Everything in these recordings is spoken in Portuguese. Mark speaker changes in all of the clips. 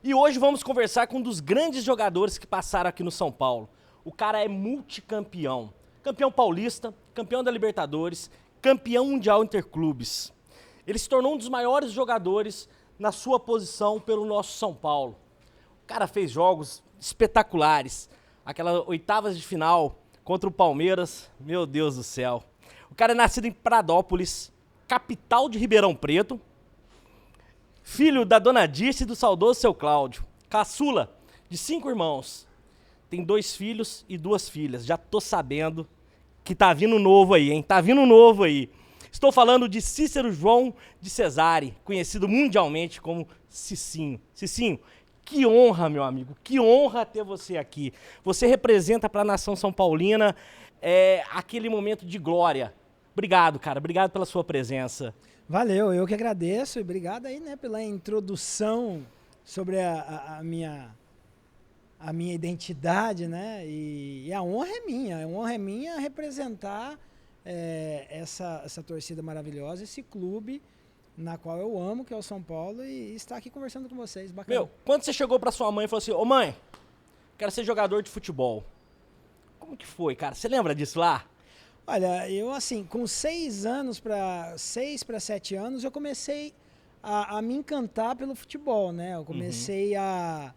Speaker 1: E hoje vamos conversar com um dos grandes jogadores que passaram aqui no São Paulo. O cara é multicampeão. Campeão paulista, campeão da Libertadores, campeão mundial interclubes. Ele se tornou um dos maiores jogadores na sua posição pelo nosso São Paulo. O cara fez jogos espetaculares. Aquela oitavas de final contra o Palmeiras, meu Deus do céu. O cara é nascido em Pradópolis, capital de Ribeirão Preto. Filho da Dona Dirce e do saudoso seu Cláudio. Caçula de 5 irmãos. Tem 2 filhos e 2 filhas. Já tô sabendo que tá vindo novo aí, hein? Tá vindo novo aí. Estou falando de Cícero João de Cesare, conhecido mundialmente como Cicinho. Cicinho, que honra, meu amigo. Que honra ter você aqui. Você representa para a nação São Paulina aquele momento de glória. Obrigado, cara. Obrigado pela sua presença.
Speaker 2: Valeu, eu que agradeço e obrigado aí, né, pela introdução sobre a minha identidade, né, e a honra é minha representar essa torcida maravilhosa, esse clube na qual eu amo, que é o São Paulo, e estar aqui conversando com vocês, bacana.
Speaker 1: Meu, quando você chegou pra sua mãe e falou assim, ô mãe, quero ser jogador de futebol, como que foi, cara? Você lembra disso lá?
Speaker 2: Olha, eu assim, com 6 para 7 anos, eu comecei a me encantar pelo futebol, né? Eu comecei a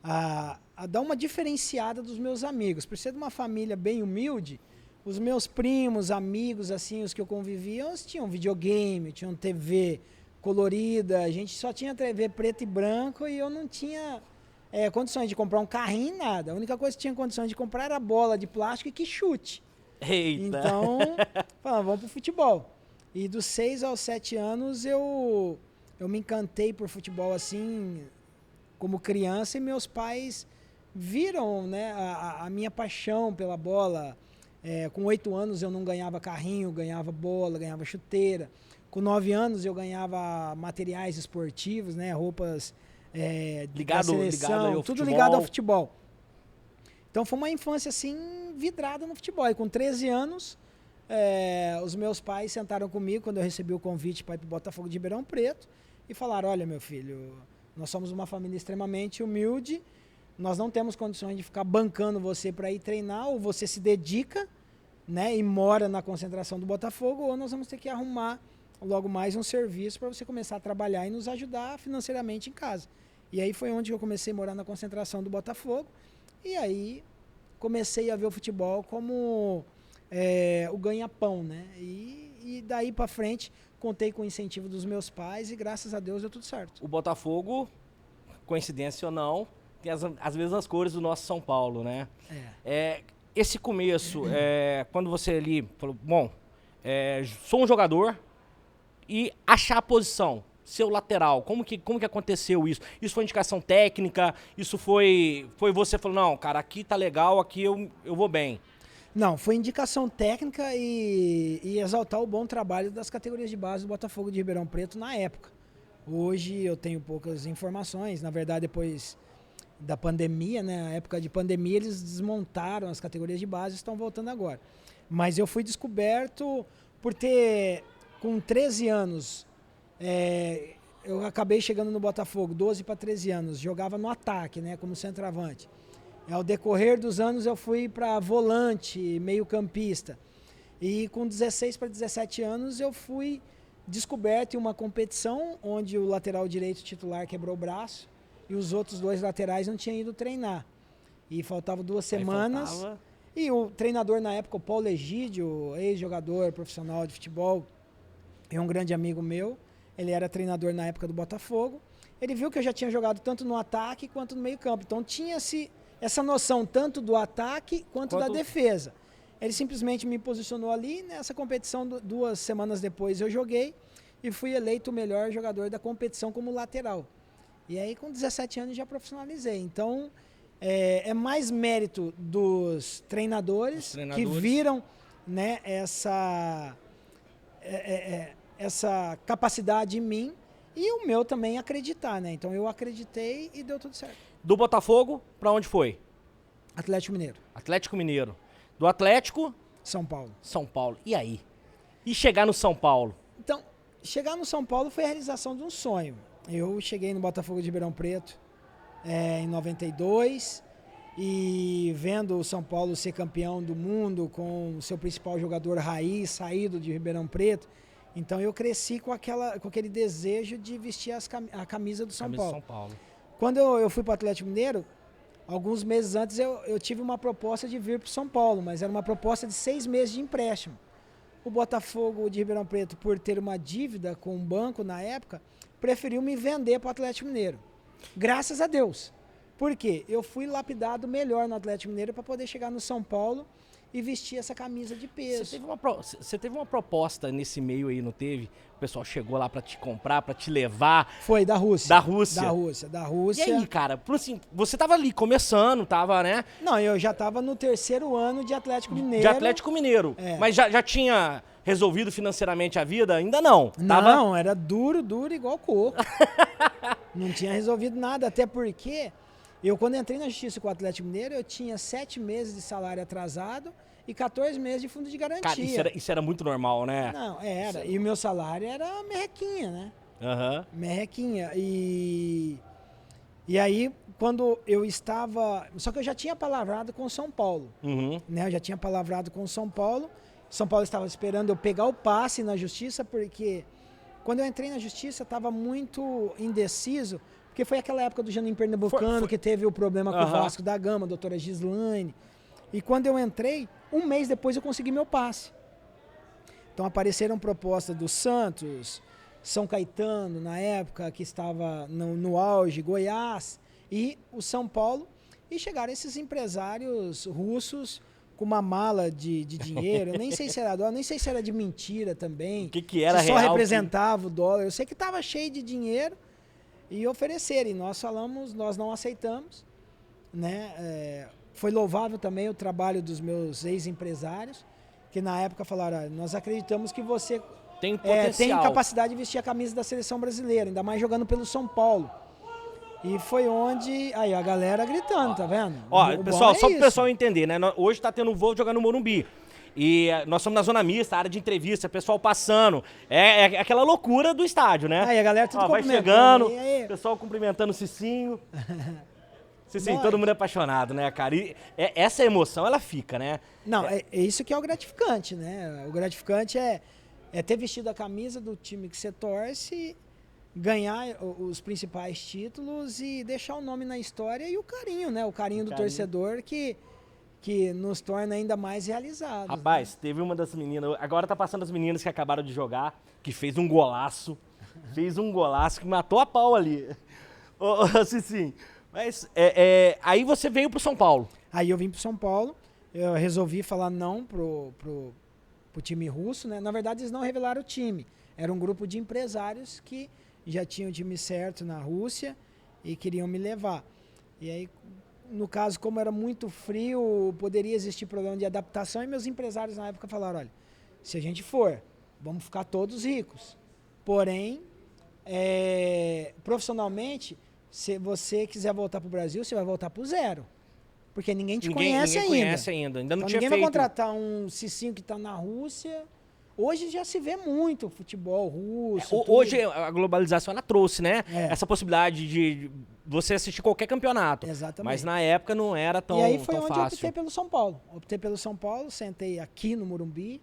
Speaker 2: dar uma diferenciada dos meus amigos. Por ser de uma família bem humilde, os meus primos, amigos, assim, os que eu convivia, eles tinham videogame, tinham TV colorida, a gente só tinha TV preto e branco e eu não tinha condições de comprar um carrinho, nada. A única coisa que tinha condições de comprar era bola de plástico e que chute.
Speaker 1: Eita.
Speaker 2: Então, vamos pro futebol. E dos 6 aos 7 anos eu me encantei por futebol assim, como criança, e meus pais viram, né, a minha paixão pela bola. Com 8 anos eu não ganhava carrinho, ganhava bola, ganhava chuteira. Com 9 anos eu ganhava materiais esportivos, né, roupas da seleção, tudo ligado ao futebol. Então foi uma infância assim vidrada no futebol. E com 13 anos, os meus pais sentaram comigo quando eu recebi o convite para ir para o Botafogo de Ribeirão Preto e falaram, olha meu filho, nós somos uma família extremamente humilde, nós não temos condições de ficar bancando você para ir treinar, ou você se dedica, né, e mora na concentração do Botafogo, ou nós vamos ter que arrumar logo mais um serviço para você começar a trabalhar e nos ajudar financeiramente em casa. E aí foi onde eu comecei a morar na concentração do Botafogo. E aí comecei a ver o futebol como o ganha-pão, né? E daí pra frente contei com o incentivo dos meus pais e graças a Deus deu tudo certo.
Speaker 1: O Botafogo, coincidência ou não, tem as mesmas cores do nosso São Paulo, né? Esse começo, quando você ali falou, bom, sou um jogador e achar a posição. Seu lateral, como que aconteceu isso? Isso foi indicação técnica? Isso foi você falou, não, cara, aqui tá legal, aqui eu vou bem.
Speaker 2: Não, foi indicação técnica e exaltar o bom trabalho das categorias de base do Botafogo de Ribeirão Preto na época. Hoje eu tenho poucas informações, na verdade depois da pandemia, né, na época de pandemia eles desmontaram as categorias de base e estão voltando agora. Mas eu fui descoberto por ter, com 13 anos, eu acabei chegando no Botafogo, 12 para 13 anos, jogava no ataque, né, como centroavante. Ao decorrer dos anos eu fui para volante, meio campista. E com 16 para 17 anos eu fui descoberto em uma competição onde o lateral direito titular quebrou o braço e os outros 2 laterais não tinham ido treinar. E faltavam 2 semanas. E o treinador na época, o Paulo Egídio, ex-jogador profissional de futebol, é um grande amigo meu. Ele era treinador na época do Botafogo. Ele viu que eu já tinha jogado tanto no ataque quanto no meio campo. Então tinha-se essa noção tanto do ataque quanto da defesa. Ele simplesmente me posicionou ali. Nessa competição, 2 semanas depois eu joguei e fui eleito o melhor jogador da competição como lateral. E aí com 17 anos já profissionalizei. Então é mais mérito dos treinadores que viram, né, essa capacidade em mim e o meu também acreditar, né? Então eu acreditei e deu tudo certo.
Speaker 1: Do Botafogo, pra onde foi?
Speaker 2: Atlético Mineiro.
Speaker 1: Atlético Mineiro. Do Atlético?
Speaker 2: São Paulo.
Speaker 1: São Paulo. E aí? E chegar no São Paulo?
Speaker 2: Então, chegar no São Paulo foi a realização de um sonho. Eu cheguei no Botafogo de Ribeirão Preto em 92 e vendo o São Paulo ser campeão do mundo com o seu principal jogador raiz saído de Ribeirão Preto. Então eu cresci com aquele desejo de vestir a camisa do São Paulo. Quando eu fui para o Atlético Mineiro, alguns meses antes eu tive uma proposta de vir para o São Paulo, mas era uma proposta de 6 meses de empréstimo. O Botafogo de Ribeirão Preto, por ter uma dívida com um banco na época, preferiu me vender para o Atlético Mineiro. Graças a Deus. Por quê? Eu fui lapidado melhor no Atlético Mineiro para poder chegar no São Paulo e vestir essa camisa de peso.
Speaker 1: Você teve uma proposta nesse meio aí, não teve? O pessoal chegou lá pra te comprar, pra te levar.
Speaker 2: Foi, da Rússia.
Speaker 1: Da Rússia.
Speaker 2: Da Rússia.
Speaker 1: E aí, cara, assim, você tava ali começando, tava, né?
Speaker 2: Não, eu já tava no 3º ano de Atlético Mineiro.
Speaker 1: De Atlético Mineiro.
Speaker 2: É.
Speaker 1: Mas já tinha resolvido financeiramente a vida? Ainda não.
Speaker 2: Não, era duro igual coco. Não tinha resolvido nada, até porque quando entrei na justiça com o Atlético Mineiro, eu tinha 7 meses de salário atrasado e 14 meses de fundo de garantia.
Speaker 1: Cara, isso era muito normal, né?
Speaker 2: Não, era. E o meu salário era merrequinha, né? Merrequinha. E aí, quando eu estava... Só que eu já tinha palavrado com o São Paulo. Né? Eu já tinha palavrado com o São Paulo. São Paulo estava esperando eu pegar o passe na justiça, porque quando eu entrei na justiça, estava muito indeciso, porque foi aquela época do Janinho Pernambucano, que teve o problema com o Vasco da Gama, a doutora Gislaine. E quando eu entrei, um mês depois eu consegui meu passe. Então apareceram propostas do Santos, São Caetano, na época que estava no auge, Goiás, e o São Paulo. E chegaram esses empresários russos com uma mala de dinheiro. Eu nem sei se era dólar, nem sei se era de mentira também.
Speaker 1: O que era
Speaker 2: se
Speaker 1: real?
Speaker 2: Só representava o dólar. Eu sei que estava cheio de dinheiro e ofereceram. E nós falamos, nós não aceitamos, né? Foi louvável também o trabalho dos meus ex-empresários, que na época falaram, nós acreditamos que você
Speaker 1: tem potencial,
Speaker 2: tem capacidade de vestir a camisa da seleção brasileira, ainda mais jogando pelo São Paulo. E foi onde, aí a galera gritando, tá vendo?
Speaker 1: Pessoal, só pro pessoal entender, né? Hoje tá tendo voo jogando no Morumbi. E nós somos na zona mista, área de entrevista, pessoal passando. É aquela loucura do estádio, né?
Speaker 2: Aí a galera tudo
Speaker 1: vai chegando, pessoal cumprimentando o Cicinho. Sim, todo mundo é apaixonado, né, cara? E essa emoção, ela fica, né?
Speaker 2: Não, é isso que é o gratificante, né? O gratificante é ter vestido a camisa do time que você torce, ganhar os principais títulos e deixar o nome na história e o carinho, né? O carinho do torcedor que nos torna ainda mais realizados.
Speaker 1: Rapaz,
Speaker 2: né?
Speaker 1: Teve uma das meninas, agora tá passando as meninas que acabaram de jogar, que fez um golaço que matou a pau ali. Sim. Mas aí você veio pro São Paulo.
Speaker 2: Aí eu vim pro São Paulo, eu resolvi falar não pro time russo, né? Na verdade, eles não revelaram o time. Era um grupo de empresários que já tinham o time certo na Rússia e queriam me levar. E aí, no caso, como era muito frio, poderia existir problema de adaptação e meus empresários na época falaram, olha, se a gente for, vamos ficar todos ricos. Porém, profissionalmente, se você quiser voltar para o Brasil, você vai voltar para o zero. Porque ninguém conhece ainda.
Speaker 1: Ainda não
Speaker 2: então,
Speaker 1: tinha
Speaker 2: ninguém
Speaker 1: feito.
Speaker 2: vai contratar um Cicinho que está na Rússia. Hoje já se vê muito futebol russo.
Speaker 1: Hoje a globalização ela trouxe, né?
Speaker 2: É.
Speaker 1: Essa possibilidade de você assistir qualquer campeonato.
Speaker 2: Exatamente.
Speaker 1: Mas na época não era tão fácil.
Speaker 2: E aí foi onde eu optei pelo São Paulo. Optei pelo São Paulo, sentei aqui no Morumbi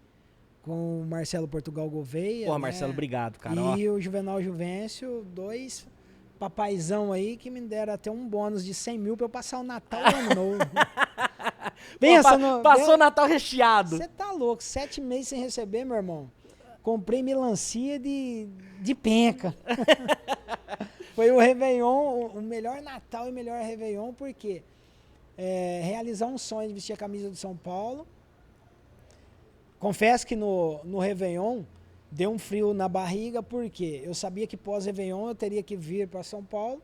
Speaker 2: com o Marcelo Portugal Gouveia.
Speaker 1: Pô, Marcelo, obrigado, cara.
Speaker 2: E o Juvenal Juvencio, 2 papaizão aí que me deram até um bônus de 100 mil pra eu passar o Natal e o Ano Novo.
Speaker 1: Passou o Natal recheado.
Speaker 2: Você tá louco, 7 meses sem receber, meu irmão. Comprei melancia de penca. Foi o Réveillon, o melhor Natal e o melhor Réveillon, porque realizar um sonho de vestir a camisa do São Paulo. Confesso que no Réveillon deu um frio na barriga, porque eu sabia que pós-Réveillon eu teria que vir para São Paulo,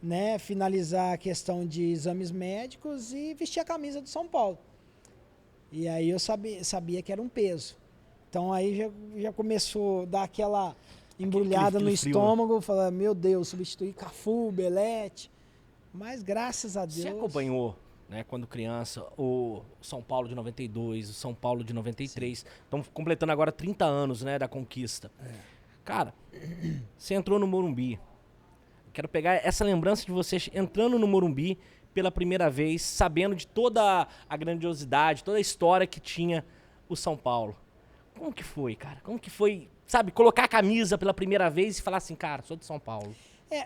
Speaker 2: né, finalizar a questão de exames médicos e vestir a camisa do São Paulo. E aí eu sabia que era um peso. Então aí já começou a dar aquela embrulhada no estômago, falar, meu Deus, substituir Cafu, Belete. Mas graças a Deus...
Speaker 1: Você acompanhou, né, quando criança, o São Paulo de 92, o São Paulo de 93. Estamos completando agora 30 anos, né, da conquista. Cara, você entrou no Morumbi. Quero pegar essa lembrança de você entrando no Morumbi pela primeira vez, sabendo de toda a grandiosidade, toda a história que tinha o São Paulo. Como que foi, cara? Como que foi, sabe, colocar a camisa pela primeira vez e falar assim, cara, sou de São Paulo?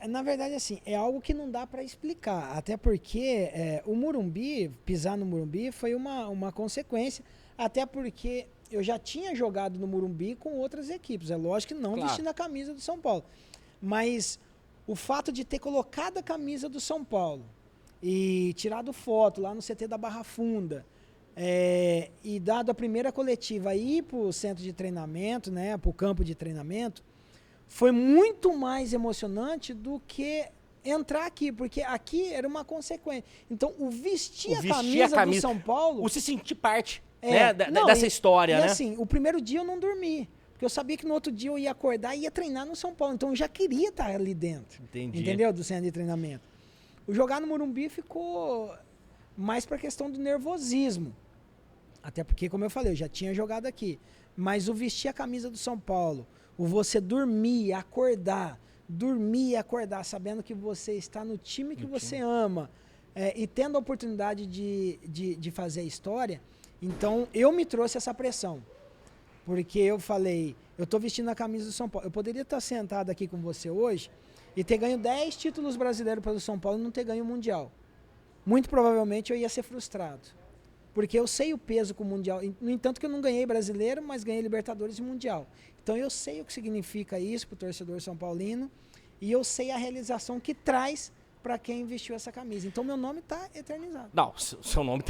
Speaker 2: Na verdade, assim, é algo que não dá para explicar, até porque o Morumbi, pisar no Morumbi foi uma consequência, até porque eu já tinha jogado no Morumbi com outras equipes, é lógico que não vestindo a camisa do São Paulo, mas o fato de ter colocado a camisa do São Paulo e tirado foto lá no CT da Barra Funda, e dado a primeira coletiva ir para o centro de treinamento, né, para o campo de treinamento, foi muito mais emocionante do que entrar aqui, porque aqui era uma consequência. Então, o vestir a camisa do São Paulo...
Speaker 1: O se sentir parte dessa história, né?
Speaker 2: E assim, o primeiro dia eu não dormi, porque eu sabia que no outro dia eu ia acordar e ia treinar no São Paulo. Então, eu já queria estar ali dentro.
Speaker 1: Entendi.
Speaker 2: Entendeu? Do centro de treinamento. O jogar no Morumbi ficou mais para a questão do nervosismo. Até porque, como eu falei, eu já tinha jogado aqui. Mas o vestir a camisa do São Paulo, o você dormir, acordar, sabendo que você está no time que você ama, e tendo a oportunidade de fazer a história, então eu me trouxe essa pressão. Porque eu falei, eu estou vestindo a camisa do São Paulo. Eu poderia estar sentado aqui com você hoje e ter ganho 10 títulos brasileiros pelo São Paulo e não ter ganho o Mundial. Muito provavelmente eu ia ser frustrado. Porque eu sei o peso com o Mundial. No entanto que eu não ganhei brasileiro, mas ganhei Libertadores e Mundial. Então eu sei o que significa isso para o torcedor são paulino e eu sei a realização que traz para quem vestiu essa camisa. Então meu nome está eternizado.
Speaker 1: Não, seu nome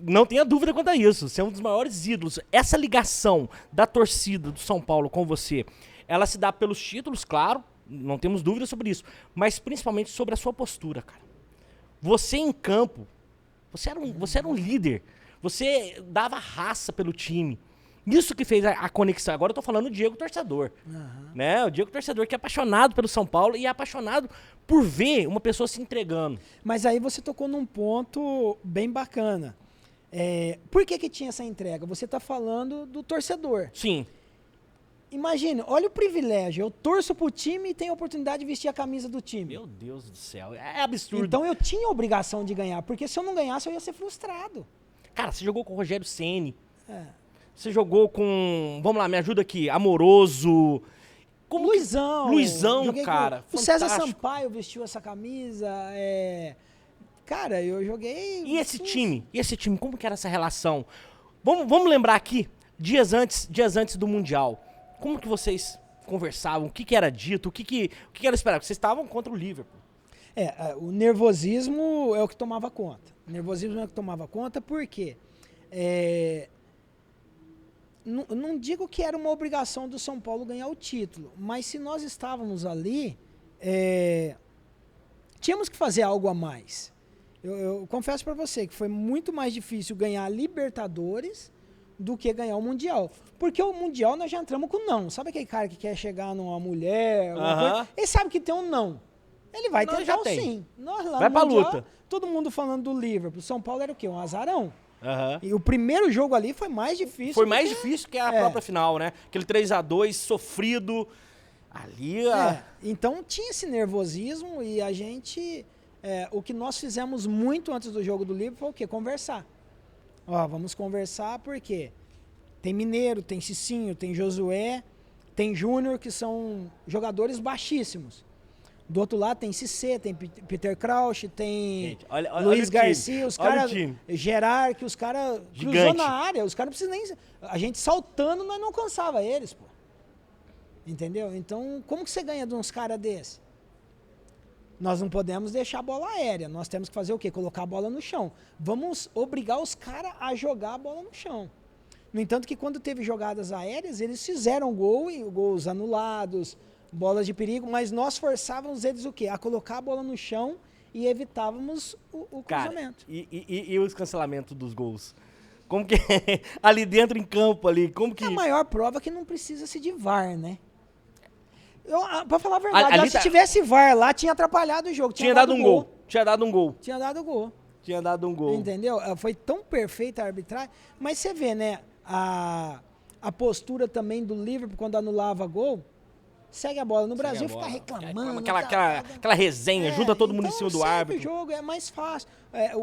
Speaker 1: não tenha dúvida quanto a isso. Você é um dos maiores ídolos. Essa ligação da torcida do São Paulo com você, ela se dá pelos títulos, claro, não temos dúvida sobre isso, mas principalmente sobre a sua postura, cara. Você em campo, você era um líder. Você dava raça pelo time. Isso que fez a conexão. Agora eu tô falando do Diego torcedor. Né? O Diego torcedor que é apaixonado pelo São Paulo e é apaixonado por ver uma pessoa se entregando.
Speaker 2: Mas aí você tocou num ponto bem bacana. Por que tinha essa entrega? Você tá falando do torcedor.
Speaker 1: Sim.
Speaker 2: Imagina, olha o privilégio. Eu torço pro time e tenho a oportunidade de vestir a camisa do time.
Speaker 1: Meu Deus do céu. É absurdo.
Speaker 2: Então eu tinha a obrigação de ganhar. Porque se eu não ganhasse, eu ia ser frustrado.
Speaker 1: Cara, você jogou com o Rogério Ceni. Você jogou com... Vamos lá, me ajuda aqui. Amoroso. Luizão, cara.
Speaker 2: O César Sampaio vestiu essa camisa. Cara, eu joguei...
Speaker 1: E esse time? Como que era essa relação? Vamos lembrar aqui, dias antes do Mundial. Como que vocês conversavam? O que era dito? O que era esperado? Vocês estavam contra o Liverpool.
Speaker 2: O nervosismo é o que tomava conta. Por quê? Não digo que era uma obrigação do São Paulo ganhar o título, mas se nós estávamos ali, tínhamos que fazer algo a mais. Eu confesso para você que foi muito mais difícil ganhar a Libertadores do que ganhar o Mundial. Porque o Mundial nós já entramos com não. Sabe aquele cara que quer chegar numa mulher? Coisa? Ele sabe que tem um não. Ele vai tentar um sim. Nós lá
Speaker 1: vai
Speaker 2: no
Speaker 1: pra
Speaker 2: Mundial,
Speaker 1: luta.
Speaker 2: Todo mundo falando do Liverpool. São Paulo era o quê? Um azarão. E o primeiro jogo ali foi mais difícil.
Speaker 1: Foi mais difícil que a própria final, né? Aquele 3-2 sofrido. Ali...
Speaker 2: Então tinha esse nervosismo e a gente... o que nós fizemos muito antes do jogo do Liverpool foi o quê? Conversar. Vamos conversar porque tem Mineiro, tem Cicinho, tem Josué, tem Júnior, que são jogadores baixíssimos. Do outro lado tem Cissé, tem Peter Crouch, tem
Speaker 1: gente, olha
Speaker 2: Luiz Garcia, os caras, Gerard, que os caras cruzou na área, os caras não precisam nem... A gente saltando, nós não alcançava eles, pô. Entendeu? Então, como que você ganha de uns caras desses? Nós não podemos deixar a bola aérea, nós temos que fazer o quê? Colocar a bola no chão. Vamos obrigar os caras a jogar a bola no chão. No entanto que quando teve jogadas aéreas, eles fizeram gols anulados, bolas de perigo, mas nós forçávamos eles o quê? A colocar a bola no chão e evitávamos o cruzamento.
Speaker 1: E os cancelamentos dos gols? Como que ali dentro em campo ali, como que...
Speaker 2: A maior prova é que não precisa-se de VAR, né? Pra falar a verdade, se tivesse VAR lá, tinha atrapalhado o jogo.
Speaker 1: Tinha dado um gol.
Speaker 2: Tinha dado um gol. Entendeu? Foi tão perfeita a arbitragem. Mas você vê, né? A postura também do Liverpool quando anulava gol. segue a bola. No
Speaker 1: Segue
Speaker 2: Brasil
Speaker 1: a bola.
Speaker 2: fica reclamando.
Speaker 1: Aquela resenha, junta todo mundo em cima do árbitro.
Speaker 2: Segue o jogo, é mais fácil.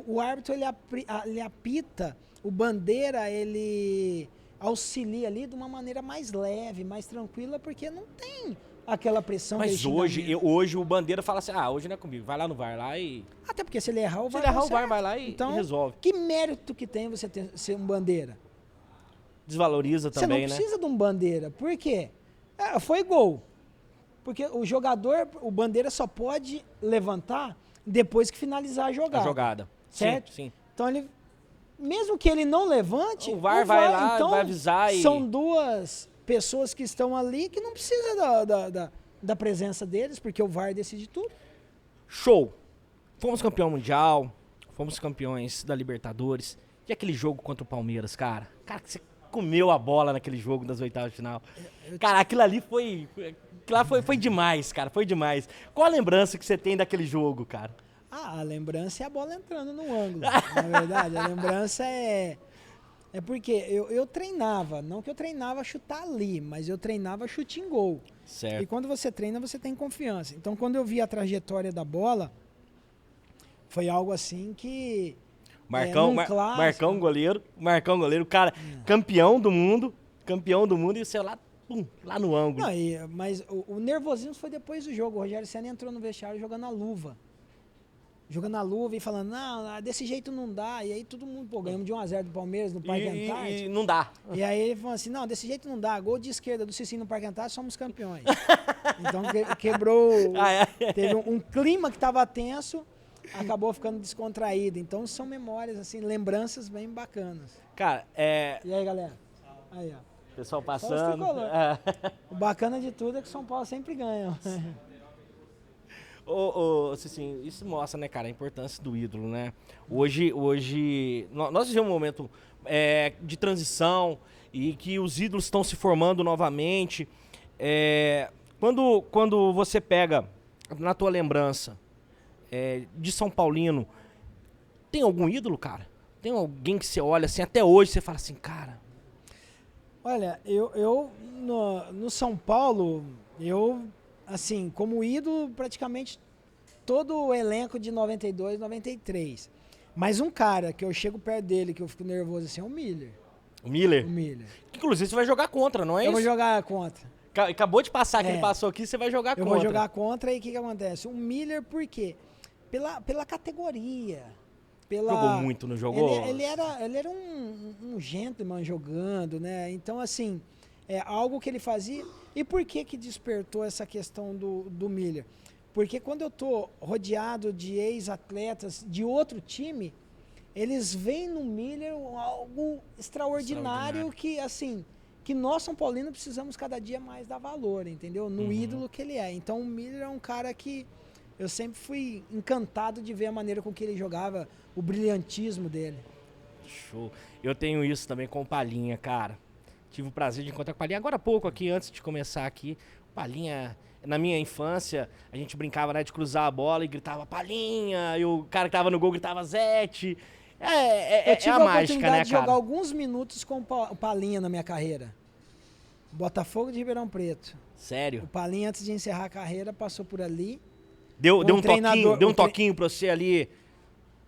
Speaker 2: O árbitro, ele apita, o bandeira, ele auxilia ali de uma maneira mais leve, mais tranquila, porque não tem aquela pressão.
Speaker 1: Mas hoje o bandeira fala assim, hoje não é comigo, vai lá no VAR lá e...
Speaker 2: Até porque se ele errar, o VAR
Speaker 1: vai lá e resolve.
Speaker 2: Que mérito que tem você ser um bandeira?
Speaker 1: Desvaloriza também, né?
Speaker 2: Você não precisa de um bandeira. Por quê? Foi gol. Porque o jogador, o bandeira só pode levantar depois que finalizar a jogada.
Speaker 1: A jogada.
Speaker 2: Certo?
Speaker 1: Sim.
Speaker 2: Então, mesmo que ele não levante,
Speaker 1: o VAR vai lá,
Speaker 2: então,
Speaker 1: vai avisar e...
Speaker 2: São duas pessoas que estão ali que não precisa da presença deles, porque o VAR decide tudo.
Speaker 1: Show! Fomos campeão mundial, fomos campeões da Libertadores. E aquele jogo contra o Palmeiras, cara? Cara, que você comeu a bola naquele jogo das oitavas de final. Cara, aquilo ali foi demais, cara, foi demais. Qual a lembrança que você tem daquele jogo, cara?
Speaker 2: A lembrança é a bola entrando no ângulo, na verdade. A lembrança é porque eu treinava, não que eu treinava chutar ali, mas eu treinava chute em gol.
Speaker 1: Certo.
Speaker 2: E quando você treina, você tem confiança. Então, quando eu vi a trajetória da bola, foi algo assim que...
Speaker 1: Marcão goleiro, cara, campeão do mundo e você lá no ângulo.
Speaker 2: Não, mas o nervosismo foi depois do jogo. O Rogério Senna entrou no vestiário jogando a luva. Jogando a luva e falando, não, desse jeito não dá. E aí todo mundo, ganhamos de 1-0 do Palmeiras no Parque Antártico.
Speaker 1: E não dá.
Speaker 2: E aí ele falou assim, não, desse jeito não dá. Gol de esquerda do Cicinho no Parque Antártico, somos campeões. Então quebrou, teve um clima que estava tenso, acabou ficando descontraído. Então são memórias, assim, lembranças bem bacanas.
Speaker 1: Cara,
Speaker 2: E aí, galera? Aí, ó.
Speaker 1: Pessoal passando.
Speaker 2: O bacana de tudo é que o São Paulo sempre ganha.
Speaker 1: Assim, isso mostra, né, cara, a importância do ídolo, né? Hoje nós vivemos um momento de transição e que os ídolos estão se formando novamente. Quando você pega na tua lembrança de São Paulino, tem algum ídolo, cara? Tem alguém que você olha assim, até hoje você fala assim, cara...
Speaker 2: Olha, eu no São Paulo, assim, como ídolo, praticamente todo o elenco de 92, 93. Mas um cara que eu chego perto dele, que eu fico nervoso assim, é o Miller.
Speaker 1: O Miller?
Speaker 2: O Miller.
Speaker 1: Inclusive você vai jogar contra, não é isso?
Speaker 2: Eu vou jogar contra.
Speaker 1: Acabou de passar, que ele passou aqui, você vai jogar contra.
Speaker 2: Eu vou jogar contra e o que acontece? O Miller, por quê? Pela categoria.
Speaker 1: Jogou muito, não jogou?
Speaker 2: Ele era um gentleman jogando, né? Então, assim, algo que ele fazia. E por que despertou essa questão do Miller? Porque quando eu tô rodeado de ex-atletas de outro time, eles veem no Miller algo extraordinário que, assim, que nós, São Paulinos, precisamos cada dia mais dar valor, entendeu? No ídolo que ele é. Então, o Miller é um cara que eu sempre fui encantado de ver a maneira com que ele jogava, o brilhantismo dele.
Speaker 1: Show. Eu tenho isso também com o Palinha, cara. Tive o prazer de encontrar com o Palinha agora há pouco aqui, antes de começar aqui. O Palinha, na minha infância, a gente brincava, né, de cruzar a bola e gritava Palinha, e o cara que tava no gol gritava Zete.
Speaker 2: Eu tive
Speaker 1: a
Speaker 2: a
Speaker 1: mágica,
Speaker 2: oportunidade
Speaker 1: né,
Speaker 2: de
Speaker 1: cara?
Speaker 2: jogar alguns minutos com o Palinha na minha carreira. Botafogo de Ribeirão Preto.
Speaker 1: Sério?
Speaker 2: O Palinha, antes de encerrar a carreira, passou por ali.
Speaker 1: Deu um toquinho pra você ali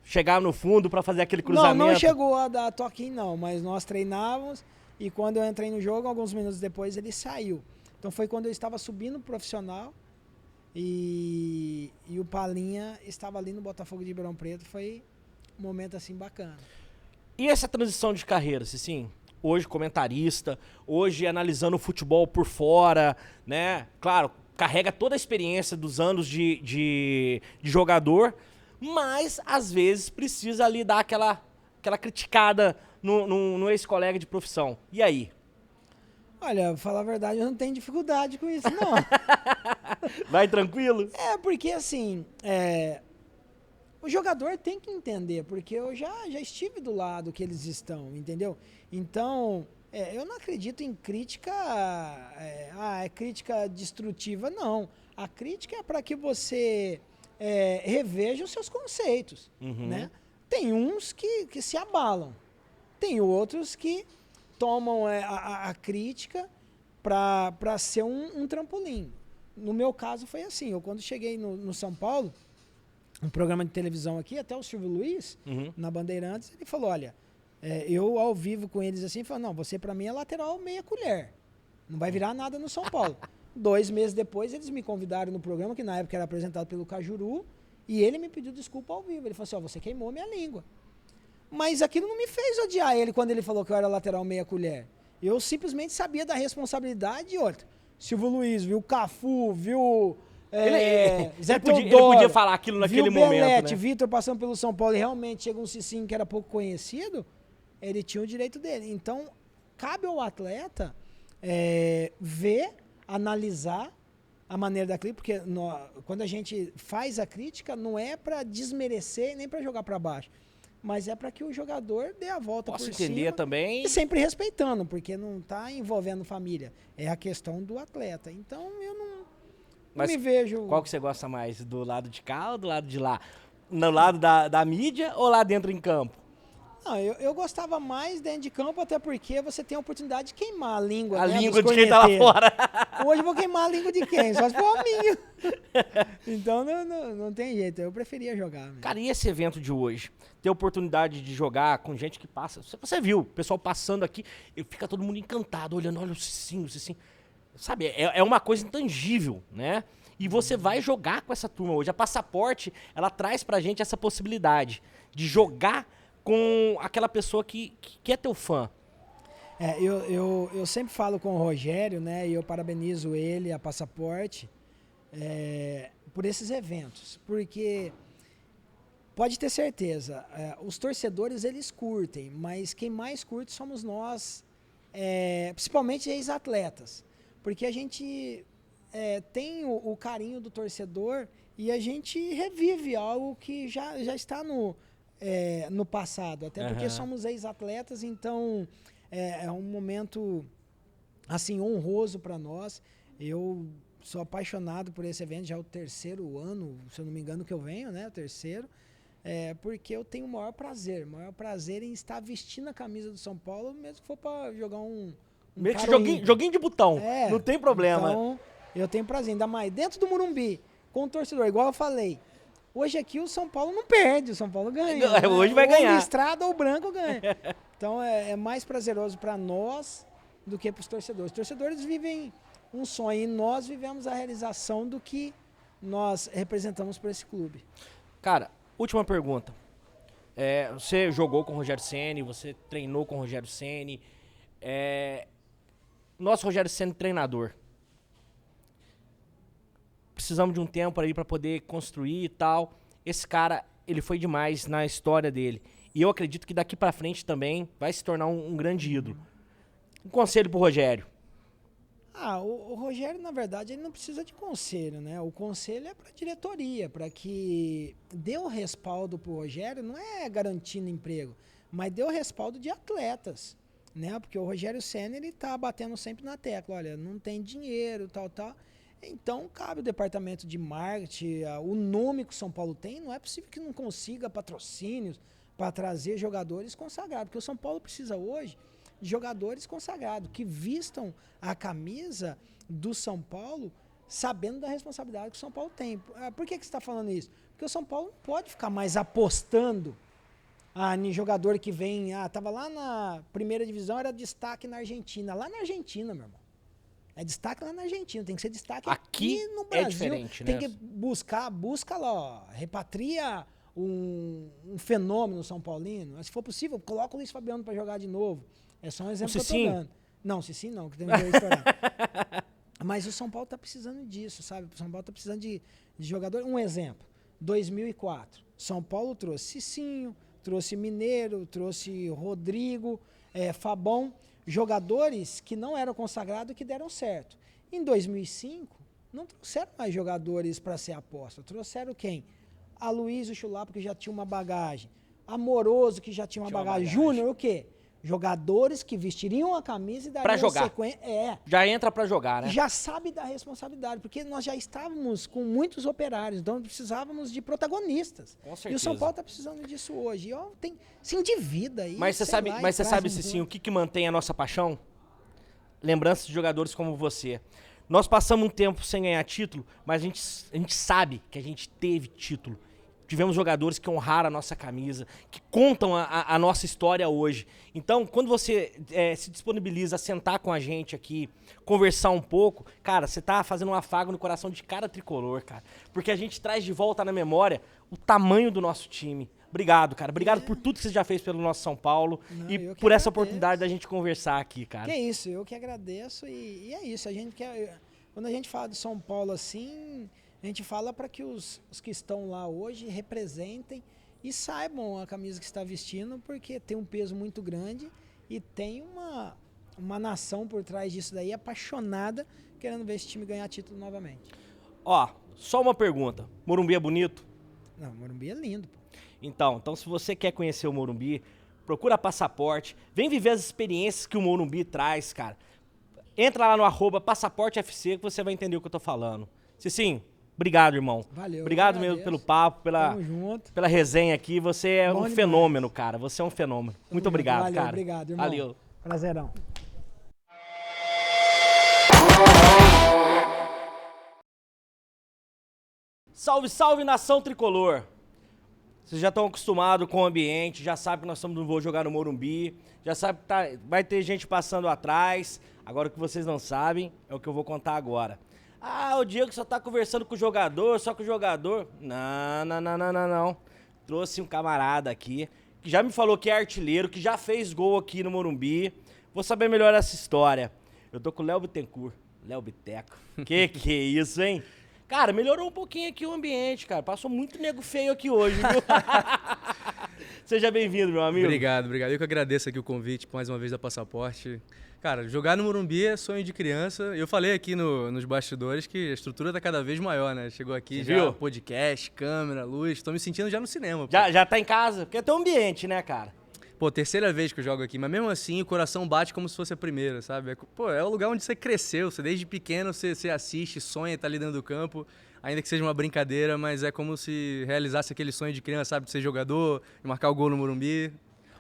Speaker 1: chegar no fundo pra fazer aquele cruzamento?
Speaker 2: Não chegou a dar toquinho não, mas nós treinávamos e quando eu entrei no jogo, alguns minutos depois ele saiu. Então foi quando eu estava subindo pro profissional e o Palinha estava ali no Botafogo de Ribeirão Preto, foi um momento assim bacana.
Speaker 1: E essa transição de carreira, Cicinho? Hoje comentarista, hoje analisando o futebol por fora, né? Claro, carrega toda a experiência dos anos de jogador, mas às vezes precisa ali dar aquela criticada no ex-colega de profissão. E aí?
Speaker 2: Olha, pra falar a verdade, eu não tenho dificuldade com isso, não.
Speaker 1: Vai tranquilo?
Speaker 2: Porque assim, o jogador tem que entender, porque eu já estive do lado que eles estão, entendeu? Então, eu não acredito em crítica, crítica destrutiva, não. A crítica é para que você reveja os seus conceitos, né? Tem uns que se abalam, tem outros que tomam a crítica para ser um trampolim. no meu caso foi assim, eu quando cheguei no São Paulo, um programa de televisão aqui, até o Silvio Luiz, na Bandeirantes, ele falou, olha, eu ao vivo com eles assim, falou, não, você pra mim é lateral meia colher, não vai virar nada no São Paulo. 2 meses depois, eles me convidaram no programa, que na época era apresentado pelo Cajuru, e ele me pediu desculpa ao vivo. Ele falou assim, ó, você queimou minha língua. Mas aquilo não me fez odiar ele quando ele falou que eu era lateral meia colher. Eu simplesmente sabia da responsabilidade e outra. Silvio Luiz, viu Cafu, viu Zé Teodoro,
Speaker 1: ele podia falar aquilo naquele momento,
Speaker 2: Belete,
Speaker 1: né?
Speaker 2: Vitor passando pelo São Paulo e realmente chega um Cicinho que era pouco conhecido, ele tinha o direito dele. Então, cabe ao atleta ver, analisar a maneira da crítica, porque quando a gente faz a crítica, não é para desmerecer nem para jogar para baixo, mas é para que o jogador dê a volta por cima.
Speaker 1: Posso entender também.
Speaker 2: E sempre respeitando, porque não está envolvendo família. É a questão do atleta. Então, eu não me vejo...
Speaker 1: Qual que você gosta mais? Do lado de cá ou do lado de lá? No lado da mídia ou lá dentro em campo?
Speaker 2: Não, eu gostava mais dentro de campo, até porque você tem a oportunidade de queimar a língua.
Speaker 1: A
Speaker 2: né,
Speaker 1: língua
Speaker 2: dos
Speaker 1: de quem tá lá fora.
Speaker 2: Hoje eu vou queimar a língua de quem? Só se for a minha. Então não tem jeito, eu preferia jogar. Mesmo.
Speaker 1: Cara, e esse evento de hoje? Ter a oportunidade de jogar com gente que passa. Você viu, o pessoal passando aqui, fica todo mundo encantado, olhando, olha o Cicinho. Sabe, é uma coisa intangível, né? E você vai jogar com essa turma hoje. A Passaporte, ela traz pra gente essa possibilidade de jogar com aquela pessoa que é teu fã.
Speaker 2: Eu sempre falo com o Rogério, né? E eu parabenizo ele, a Passaporte, por esses eventos. Porque pode ter certeza, os torcedores eles curtem, mas quem mais curte somos nós, principalmente ex-atletas. Porque a gente tem o carinho do torcedor e a gente revive algo que já está no passado, até porque somos ex-atletas, então é um momento assim honroso para nós. Eu sou apaixonado por esse evento, já é o 3º ano, se eu não me engano, que eu venho, né? O 3º, porque eu tenho o maior prazer em estar vestindo a camisa do São Paulo, mesmo que for para jogar
Speaker 1: joguinho de botão, não tem problema.
Speaker 2: Então, eu tenho prazer, ainda mais dentro do Morumbi, com o torcedor, igual eu falei. Hoje aqui o São Paulo não perde, o São Paulo ganha.
Speaker 1: Hoje vai ganhar.
Speaker 2: Ou o Listrado ou o Branco ganha. Então é mais prazeroso para nós do que para os torcedores. Os torcedores vivem um sonho e nós vivemos a realização do que nós representamos por esse clube.
Speaker 1: Cara, última pergunta. Você jogou com o Rogério Ceni, você treinou com o Rogério Ceni. Nosso Rogério Ceni treinador. Precisamos de um tempo aí para poder construir e tal. Esse cara, ele foi demais na história dele. E eu acredito que daqui para frente também vai se tornar um grande ídolo. Um conselho pro Rogério.
Speaker 2: O Rogério, na verdade, ele não precisa de conselho, né? O conselho é para a diretoria, para que dê o respaldo pro Rogério, não é garantindo emprego, mas dê o respaldo de atletas, né? Porque o Rogério Ceni, ele tá batendo sempre na tecla, olha, não tem dinheiro, tal. Então, cabe o departamento de marketing, o nome que o São Paulo tem, não é possível que não consiga patrocínios para trazer jogadores consagrados, porque o São Paulo precisa hoje de jogadores consagrados, que vistam a camisa do São Paulo sabendo da responsabilidade que o São Paulo tem. Por que você está falando isso? Porque o São Paulo não pode ficar mais apostando em jogador que vem, estava lá na primeira divisão, era destaque na Argentina. Lá na Argentina, meu irmão. É destaque lá na Argentina, tem que ser destaque aqui no Brasil.
Speaker 1: É diferente,
Speaker 2: tem
Speaker 1: né?
Speaker 2: que busca lá, ó, repatria um fenômeno São Paulino. Mas, se for possível, coloca o Luiz Fabiano para jogar de novo. É só um exemplo que eu tô dando. Não, Cicinho não, que tem que estourar. Mas o São Paulo tá precisando disso, sabe? O São Paulo tá precisando de jogador. Um exemplo, 2004, São Paulo trouxe Cicinho, trouxe Mineiro, trouxe Rodrigo, Fabão, jogadores que não eram consagrados e que deram certo. Em 2005, não trouxeram mais jogadores para ser aposta. Trouxeram quem? Aloysio Chulapa, que já tinha uma bagagem. Amoroso, que já tinha uma bagagem. Júnior, o quê? Jogadores que vestiriam a camisa e dariam sequência.
Speaker 1: Já entra para jogar, né?
Speaker 2: Já sabe da responsabilidade, porque nós já estávamos com muitos operários, então precisávamos de protagonistas.
Speaker 1: Com certeza.
Speaker 2: E o São Paulo está precisando disso hoje. E, se endivida aí.
Speaker 1: Mas você sabe, Cicinho, o que mantém a nossa paixão? Lembranças de jogadores como você. Nós passamos um tempo sem ganhar título, mas a gente sabe que a gente teve título. Tivemos jogadores que honraram a nossa camisa, que contam a nossa história hoje. Então, quando você se disponibiliza a sentar com a gente aqui, conversar um pouco, cara, você tá fazendo um afago no coração de cada tricolor, cara. Porque a gente traz de volta na memória o tamanho do nosso time. Obrigado, cara. Obrigado por tudo que você já fez pelo nosso São Paulo e por essa oportunidade da gente conversar aqui, cara.
Speaker 2: Que isso, eu que agradeço e é isso. Quando a gente fala de São Paulo assim, a gente fala para que os que estão lá hoje representem e saibam a camisa que está vestindo, porque tem um peso muito grande e tem uma nação por trás disso daí, apaixonada, querendo ver esse time ganhar título novamente.
Speaker 1: Ó, só uma pergunta. Morumbi é bonito?
Speaker 2: Não, Morumbi é lindo, pô.
Speaker 1: Então, se você quer conhecer o Morumbi, procura Passaporte, vem viver as experiências que o Morumbi traz, cara. Entra lá no @PassaporteFC que você vai entender o que eu tô falando. Cicinho, obrigado, irmão.
Speaker 2: Valeu.
Speaker 1: Obrigado mesmo pelo papo, pela resenha aqui. Você é um fenômeno, cara. Você é um fenômeno. Muito obrigado,
Speaker 2: valeu,
Speaker 1: cara.
Speaker 2: Obrigado, irmão.
Speaker 1: Valeu.
Speaker 2: Prazerão.
Speaker 1: Salve, salve, nação tricolor. Vocês já estão acostumados com o ambiente, já sabem que nós vamos jogar no Morumbi, já sabem que vai ter gente passando atrás. Agora o que vocês não sabem é o que eu vou contar agora. Ah, o Diego só tá conversando com o jogador, só com o jogador. Não. Trouxe um camarada aqui, que já me falou que é artilheiro, que já fez gol aqui no Morumbi. Vou saber melhor essa história. Eu tô com o Léo Bittencourt, Léo Biteco. Que é isso, hein? Cara, melhorou um pouquinho aqui o ambiente, cara. Passou muito nego feio aqui hoje, viu? Seja bem-vindo, meu amigo.
Speaker 3: Obrigado. Eu que agradeço aqui o convite, mais uma vez, da Passaporte. Cara, jogar no Morumbi é sonho de criança. Eu falei aqui nos bastidores que a estrutura tá cada vez maior, né? Chegou aqui já podcast, câmera, luz. Tô me sentindo já no cinema.
Speaker 1: Já tá em casa? Porque é teu ambiente, né, cara?
Speaker 3: Pô, terceira vez que eu jogo aqui, mas mesmo assim o coração bate como se fosse a primeira, sabe? Pô, é o lugar onde você cresceu, você desde pequeno você assiste, sonha, tá ali dentro do campo, ainda que seja uma brincadeira, mas é como se realizasse aquele sonho de criança, sabe? De ser jogador, de marcar o gol no Morumbi.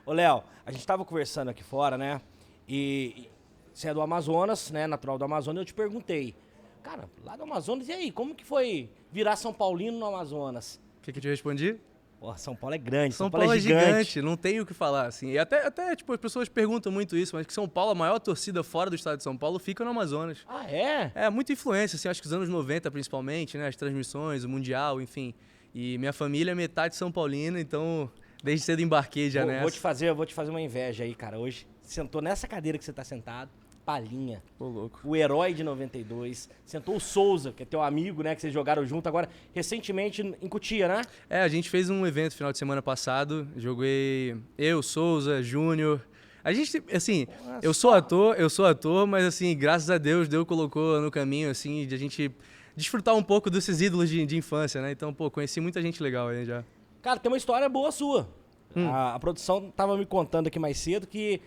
Speaker 1: Ô, Léo, a gente tava conversando aqui fora, né? E você é do Amazonas, né? Natural do Amazonas, eu te perguntei, cara, lá do Amazonas, e aí, como que foi virar São Paulino no Amazonas?
Speaker 3: O que eu te respondi?
Speaker 1: Porra, São Paulo é grande,
Speaker 3: São Paulo é gigante, não tem o que falar, assim. E até, tipo, as pessoas perguntam muito isso, mas que São Paulo, a maior torcida fora do estado de São Paulo, fica no Amazonas.
Speaker 1: Ah, é?
Speaker 3: É, muita influência, assim, acho que os anos 90, principalmente, né? As transmissões, o Mundial, enfim. E minha família é metade São Paulina, então, desde cedo embarquei já nessa.
Speaker 1: Vou te fazer uma inveja aí, cara. Hoje, sentou nessa cadeira que você tá sentado, Palhinha.
Speaker 3: Pô, louco.
Speaker 1: O herói de 92. Sentou o Souza, que é teu amigo, né? Que vocês jogaram junto agora, recentemente em Cotia, né?
Speaker 3: É, a gente fez um evento final de semana passado. Joguei eu, Souza, Júnior. A gente, assim, eu sou ator, mas assim, graças a Deus colocou no caminho, assim, de a gente desfrutar um pouco desses ídolos de infância, né? Então, pô, conheci muita gente legal aí já. Cara,
Speaker 1: tem uma história boa sua. A produção tava me contando aqui mais cedo que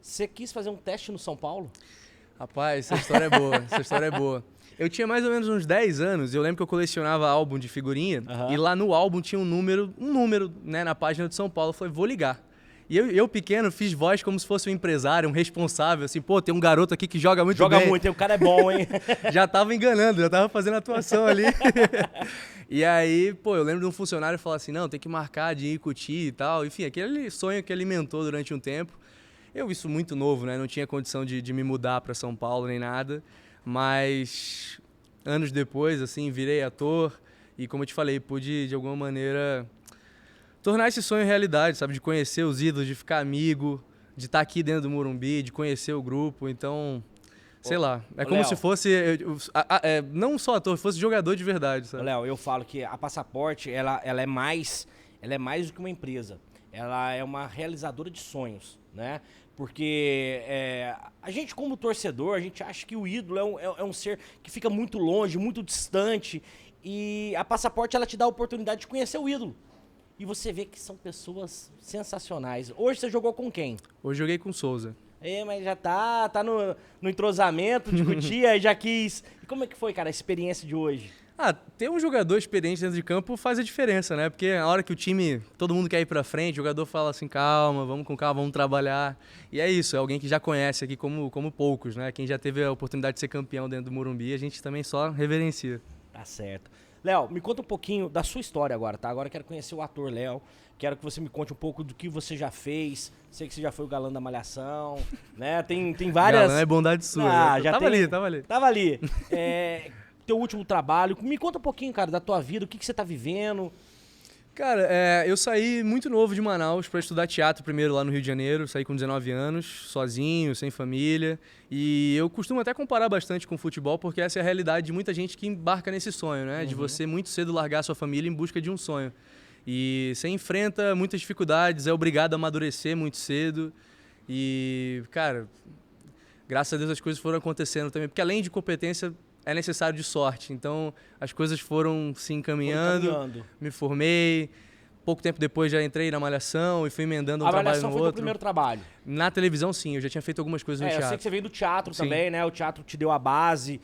Speaker 1: você quis fazer um teste no São Paulo?
Speaker 3: Rapaz, essa história é boa. Eu tinha mais ou menos uns 10 anos, eu lembro que eu colecionava álbum de figurinha, e lá no álbum tinha um número, né, na página de São Paulo. Eu falei, vou ligar. E eu pequeno, fiz voz como se fosse um empresário, um responsável, assim, pô, tem um garoto aqui que joga muito bem.
Speaker 1: Joga muito, o cara é bom, hein?
Speaker 3: Já tava enganando, já tava fazendo atuação ali. E aí, pô, eu lembro de um funcionário falar assim, não, tem que marcar de ir Cotia e tal. Enfim, aquele sonho que alimentou durante um tempo. Eu, isso muito novo, né? Não tinha condição de me mudar para São Paulo nem nada. Mas anos depois, assim, virei ator e, como eu te falei, pude, de alguma maneira, tornar esse sonho realidade, sabe? De conhecer os ídolos, de ficar amigo, de estar aqui dentro do Morumbi, de conhecer o grupo. Então, sei lá, é como se fosse, não só ator, fosse jogador de verdade, sabe?
Speaker 1: Léo, eu falo que a Passaporte, ela é mais do que uma empresa. Ela é uma realizadora de sonhos, né? Porque a gente, como torcedor, a gente acha que o ídolo é um ser que fica muito longe, muito distante. E a Passaporte, ela te dá a oportunidade de conhecer o ídolo. E você vê que são pessoas sensacionais. Hoje você jogou com quem?
Speaker 3: Hoje joguei com o Souza.
Speaker 1: Mas já tá no entrosamento de Cotia, já quis. E como é que foi, cara, a experiência de hoje?
Speaker 3: Ter um jogador experiente dentro de campo faz a diferença, né? Porque a hora que o time, todo mundo quer ir pra frente, o jogador fala assim, calma, vamos com calma, vamos trabalhar. E é isso, é alguém que já conhece aqui como poucos, né? Quem já teve a oportunidade de ser campeão dentro do Morumbi, a gente também só reverencia.
Speaker 1: Tá certo. Léo, me conta um pouquinho da sua história agora, tá? Agora eu quero conhecer o ator Léo. Quero que você me conte um pouco do que você já fez. Sei que você já foi o galã da Malhação, né? Tem várias...
Speaker 3: Galã é bondade sua.
Speaker 1: Já
Speaker 3: tava ali.
Speaker 1: Tava ali. Teu último trabalho. Me conta um pouquinho, cara, da tua vida, o que você tá vivendo.
Speaker 3: Cara, eu saí muito novo de Manaus para estudar teatro primeiro lá no Rio de Janeiro. Saí com 19 anos, sozinho, sem família. E eu costumo até comparar bastante com o futebol, porque essa é a realidade de muita gente que embarca nesse sonho, né? De você muito cedo largar sua família em busca de um sonho. E você enfrenta muitas dificuldades, é obrigado a amadurecer muito cedo. E, cara, graças a Deus as coisas foram acontecendo também. Porque além de competência, é necessário de sorte. Então, as coisas foram se encaminhando. Me formei. Pouco tempo depois já entrei na Malhação e fui emendando um trabalho no outro. A Malhação foi o
Speaker 1: primeiro trabalho?
Speaker 3: Na televisão, sim. Eu já tinha feito algumas coisas no teatro.
Speaker 1: Eu sei que você veio do teatro também, né? O teatro te deu a base.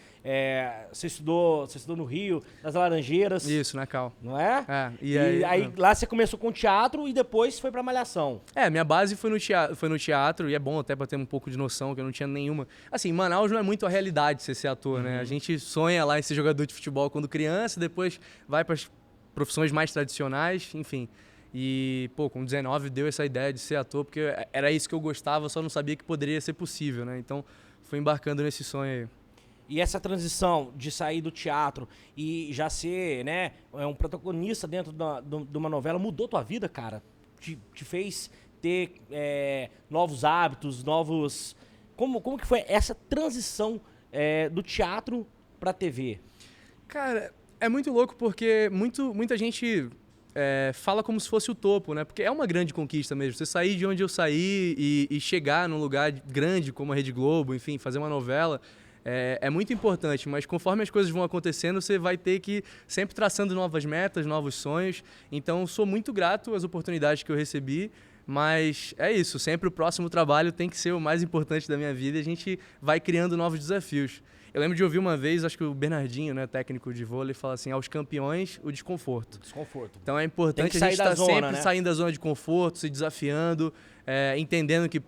Speaker 1: Você estudou no Rio, nas Laranjeiras.
Speaker 3: Isso, na Cal.
Speaker 1: Não é?
Speaker 3: E aí
Speaker 1: lá você começou com teatro e depois foi pra Malhação.
Speaker 3: Minha base foi no teatro e é bom até pra ter um pouco de noção, que eu não tinha nenhuma. Assim, Manaus não é muito a realidade ser ator, né? A gente sonha lá em ser jogador de futebol quando criança, depois vai pras profissões mais tradicionais, enfim. E, com 19 deu essa ideia de ser ator, porque era isso que eu gostava, só não sabia que poderia ser possível, né? Então, fui embarcando nesse sonho aí.
Speaker 1: E essa transição de sair do teatro e já ser, né, um protagonista dentro de uma novela, mudou tua vida, cara? Te fez ter novos hábitos, novos... Como que foi essa transição do teatro pra TV?
Speaker 3: Cara, é muito louco porque muita gente fala como se fosse o topo, né? Porque é uma grande conquista mesmo. Você sair de onde eu saí e chegar num lugar grande como a Rede Globo, enfim, fazer uma novela, é muito importante. Mas conforme as coisas vão acontecendo, você vai ter que sempre traçando novas metas, novos sonhos. Então, sou muito grato às oportunidades que eu recebi. Mas é isso, sempre o próximo trabalho tem que ser o mais importante da minha vida e a gente vai criando novos desafios. Eu lembro de ouvir uma vez, acho que o Bernardinho, né, técnico de vôlei, fala assim, aos campeões, o desconforto. Então é importante a gente estar sempre saindo da zona de conforto, se desafiando, entendendo que,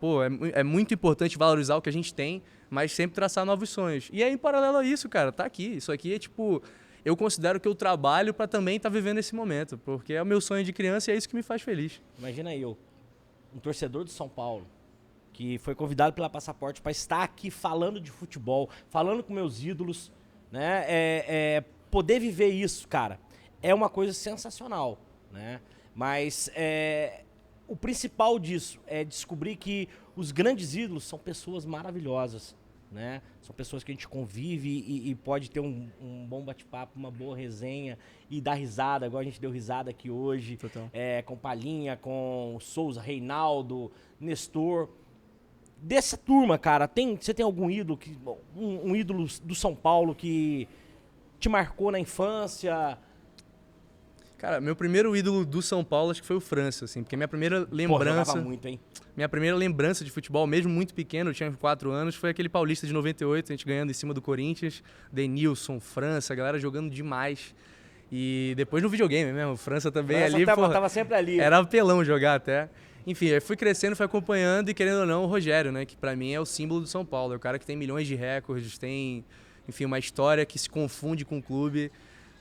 Speaker 3: é muito importante valorizar o que a gente tem, mas sempre traçar novos sonhos. E aí, em paralelo a isso, cara, tá aqui. Isso aqui é tipo... Eu considero que eu trabalho para também estar vivendo esse momento, porque é o meu sonho de criança e é isso que me faz feliz.
Speaker 1: Imagina eu, um torcedor de São Paulo, que foi convidado pela Passaporte para estar aqui falando de futebol, falando com meus ídolos, né? Poder viver isso, cara, é uma coisa sensacional, né? Mas o principal disso é descobrir que os grandes ídolos são pessoas maravilhosas, né? São pessoas que a gente convive e pode ter um bom bate-papo, uma boa resenha e dar risada, igual a gente deu risada aqui hoje, com Palhinha, com Souza, Reinaldo, Nestor. Dessa turma, cara, você tem algum ídolo, um ídolo do São Paulo que te marcou na infância?
Speaker 3: Cara, meu primeiro ídolo do São Paulo acho que foi o França, assim, porque minha primeira lembrança...
Speaker 1: jogava muito, hein?
Speaker 3: Minha primeira lembrança de futebol, mesmo muito pequeno, eu tinha 4 anos, foi aquele Paulista de 98, a gente ganhando em cima do Corinthians, Denilson, França, a galera jogando demais. E depois no videogame mesmo, França também ali...
Speaker 1: Tava sempre ali.
Speaker 3: Era apelão jogar até. Enfim, aí fui crescendo, fui acompanhando e, querendo ou não, o Rogério, né? Que pra mim é o símbolo do São Paulo. É o cara que tem milhões de recordes, tem, enfim, uma história que se confunde com o clube.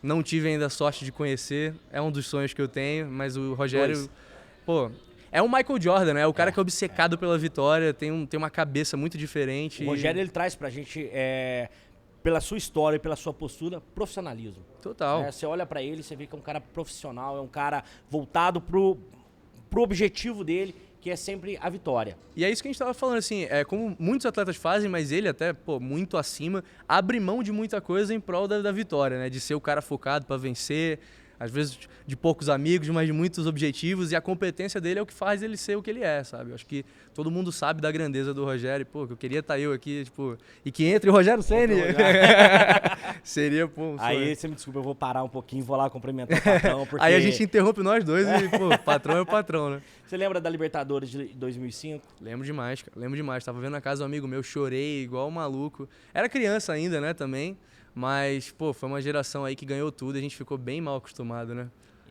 Speaker 3: Não tive ainda a sorte de conhecer, é um dos sonhos que eu tenho, mas o Rogério, é um Michael Jordan, né? É o cara que é obcecado pela vitória, tem uma cabeça muito diferente.
Speaker 1: O Rogério, ele traz pra gente, pela sua história e pela sua postura, profissionalismo.
Speaker 3: Total.
Speaker 1: Você olha pra ele, você vê que é um cara profissional, é um cara voltado pro objetivo dele, que é sempre a vitória.
Speaker 3: E é isso que a gente estava falando, assim, como muitos atletas fazem, mas ele até, muito acima, abre mão de muita coisa em prol da vitória, né? De ser o cara focado para vencer, às vezes de poucos amigos, mas de muitos objetivos, e a competência dele é o que faz ele ser o que ele é, sabe? Eu acho que todo mundo sabe da grandeza do Rogério, que eu queria estar eu aqui, e que entre o Rogério Ceni. Seria,
Speaker 1: Aí, você me desculpa, eu vou parar um pouquinho, vou lá cumprimentar o patrão, porque...
Speaker 3: Aí a gente interrompe nós dois e, o patrão é o patrão, né?
Speaker 1: Você lembra da Libertadores de 2005?
Speaker 3: Lembro demais, cara. Lembro demais. Tava vendo na casa de um amigo meu, chorei igual um maluco. Era criança ainda, né, também. Mas, pô, foi uma geração aí que ganhou tudo e a gente ficou bem mal acostumado, né?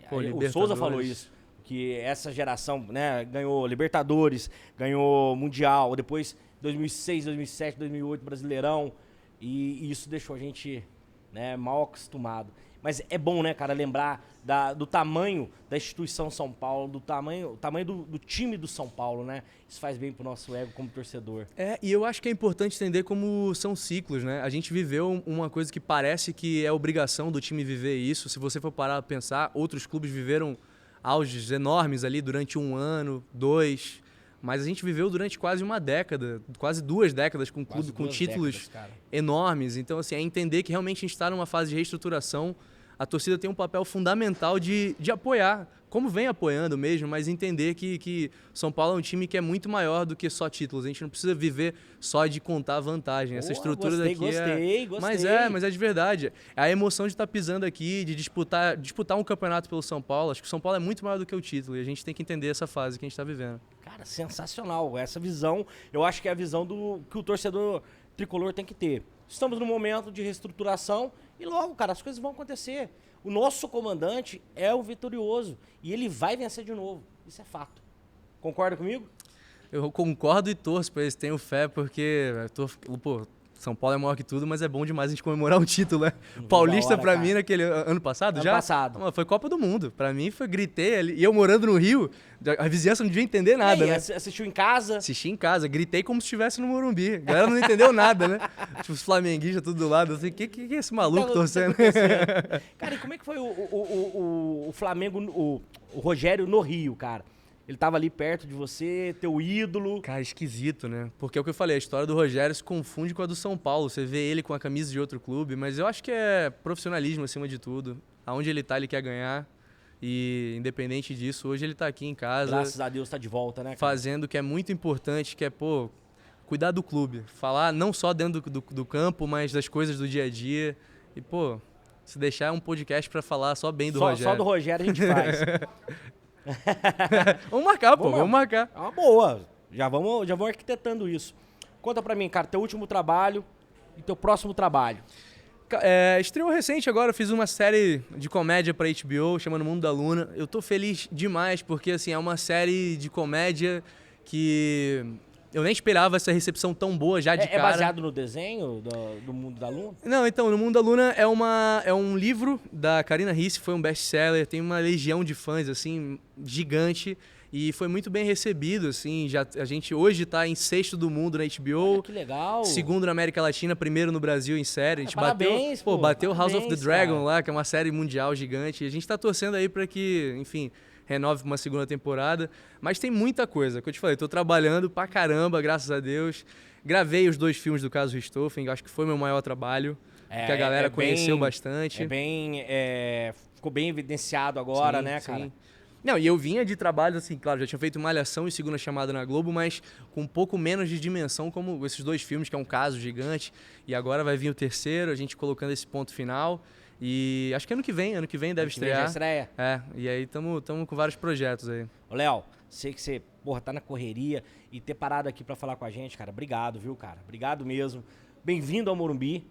Speaker 3: Pô,
Speaker 1: O Souza falou isso, que essa geração, né, ganhou Libertadores, ganhou Mundial, depois 2006, 2007, 2008 Brasileirão, e isso deixou a gente, né, mal acostumado. Mas é bom, né, cara, lembrar do tamanho da instituição São Paulo, do tamanho do time do São Paulo, né? Isso faz bem pro nosso ego como torcedor.
Speaker 3: E eu acho que é importante entender como são ciclos, né? A gente viveu uma coisa que parece que é obrigação do time viver isso. Se você for parar a pensar, outros clubes viveram auges enormes ali durante 1 ano, 2, mas a gente viveu durante quase uma década, quase 2 décadas com clube, com títulos enormes. Então, assim, é entender que realmente a gente está numa fase de reestruturação. A torcida tem um papel fundamental de apoiar, como vem apoiando mesmo, mas entender que São Paulo é um time que é muito maior do que só títulos. A gente não precisa viver só de contar vantagem. Essa estrutura daqui
Speaker 1: gostei.
Speaker 3: Mas é de verdade. É a emoção de estar pisando aqui, de disputar um campeonato pelo São Paulo. Acho que o São Paulo é muito maior do que o título e a gente tem que entender essa fase que a gente está vivendo.
Speaker 1: Cara, sensacional. Essa visão, eu acho que é a visão que o torcedor tricolor tem que ter. Estamos num momento de reestruturação e logo, cara, as coisas vão acontecer. O nosso comandante é o vitorioso e ele vai vencer de novo. Isso é fato. Concorda comigo?
Speaker 3: Eu concordo e torço para eles, tenho fé, porque São Paulo é maior que tudo, mas é bom demais a gente comemorar um título, né? Paulista pra mim naquele ano passado
Speaker 1: ano
Speaker 3: já?
Speaker 1: Passado.
Speaker 3: Não, foi Copa do Mundo. Pra mim gritei ali. E eu morando no Rio, a vizinhança não devia entender nada, né?
Speaker 1: Assistiu em casa?
Speaker 3: Assisti em casa, gritei como se estivesse no Morumbi. A galera não entendeu nada, né? Tipo, os flamenguistas tudo do lado. Eu falei, que é esse maluco torcendo?
Speaker 1: Cara, e como é que foi o Flamengo, o Rogério no Rio, cara? Ele tava ali perto de você, teu ídolo.
Speaker 3: Cara, esquisito, né? Porque é o que eu falei, a história do Rogério se confunde com a do São Paulo. Você vê ele com a camisa de outro clube, mas eu acho que é profissionalismo acima de tudo. Aonde ele tá, ele quer ganhar. E independente disso, hoje ele tá aqui em casa.
Speaker 1: Graças a Deus tá de volta, né, cara?
Speaker 3: Fazendo o que é muito importante, que é, cuidar do clube. Falar não só dentro do campo, mas das coisas do dia a dia. E, se deixar um podcast pra falar só bem do Rogério.
Speaker 1: Só do Rogério a gente faz.
Speaker 3: Vamos marcar, vamos marcar.
Speaker 1: É uma boa. Já vamos arquitetando isso. Conta pra mim, cara, teu último trabalho e teu próximo trabalho.
Speaker 3: Estreou recente agora, eu fiz uma série de comédia pra HBO, chamando Mundo da Luna. Eu tô feliz demais, porque assim, é uma série de comédia que eu nem esperava essa recepção tão boa já de cara.
Speaker 1: É baseado no desenho do Mundo da Luna?
Speaker 3: Não, então, no Mundo da Luna é um livro da Karina Ricci, foi um best-seller, tem uma legião de fãs, assim, gigante. E foi muito bem recebido, assim, a gente hoje tá em 6º do mundo na HBO.
Speaker 1: Olha, que legal.
Speaker 3: 2º na América Latina, 1º no Brasil em série. A gente
Speaker 1: parabéns,
Speaker 3: bateu House of the Dragon,
Speaker 1: cara,
Speaker 3: lá, que é uma série mundial gigante. E a gente tá torcendo aí pra que, enfim, renove uma 2ª temporada. Mas tem muita coisa, que eu te falei, tô trabalhando pra caramba, graças a Deus. Gravei os 2 filmes do caso Richthofen, acho que foi meu maior trabalho, que a galera conheceu bastante.
Speaker 1: Ficou bem evidenciado agora,
Speaker 3: sim,
Speaker 1: né, cara?
Speaker 3: Sim. Não, e eu vinha de trabalhos, assim, claro, já tinha feito Malhação e Segunda Chamada na Globo, mas com um pouco menos de dimensão, como esses 2 filmes, que é um caso gigante. E agora vai vir o 3º, a gente colocando esse ponto final. E acho que ano que vem deve estrear.
Speaker 1: Já estreia.
Speaker 3: E aí estamos com vários projetos aí.
Speaker 1: Ô, Léo, sei que você, tá na correria e ter parado aqui pra falar com a gente, cara, obrigado, viu, cara? Obrigado mesmo. Bem-vindo ao Morumbi.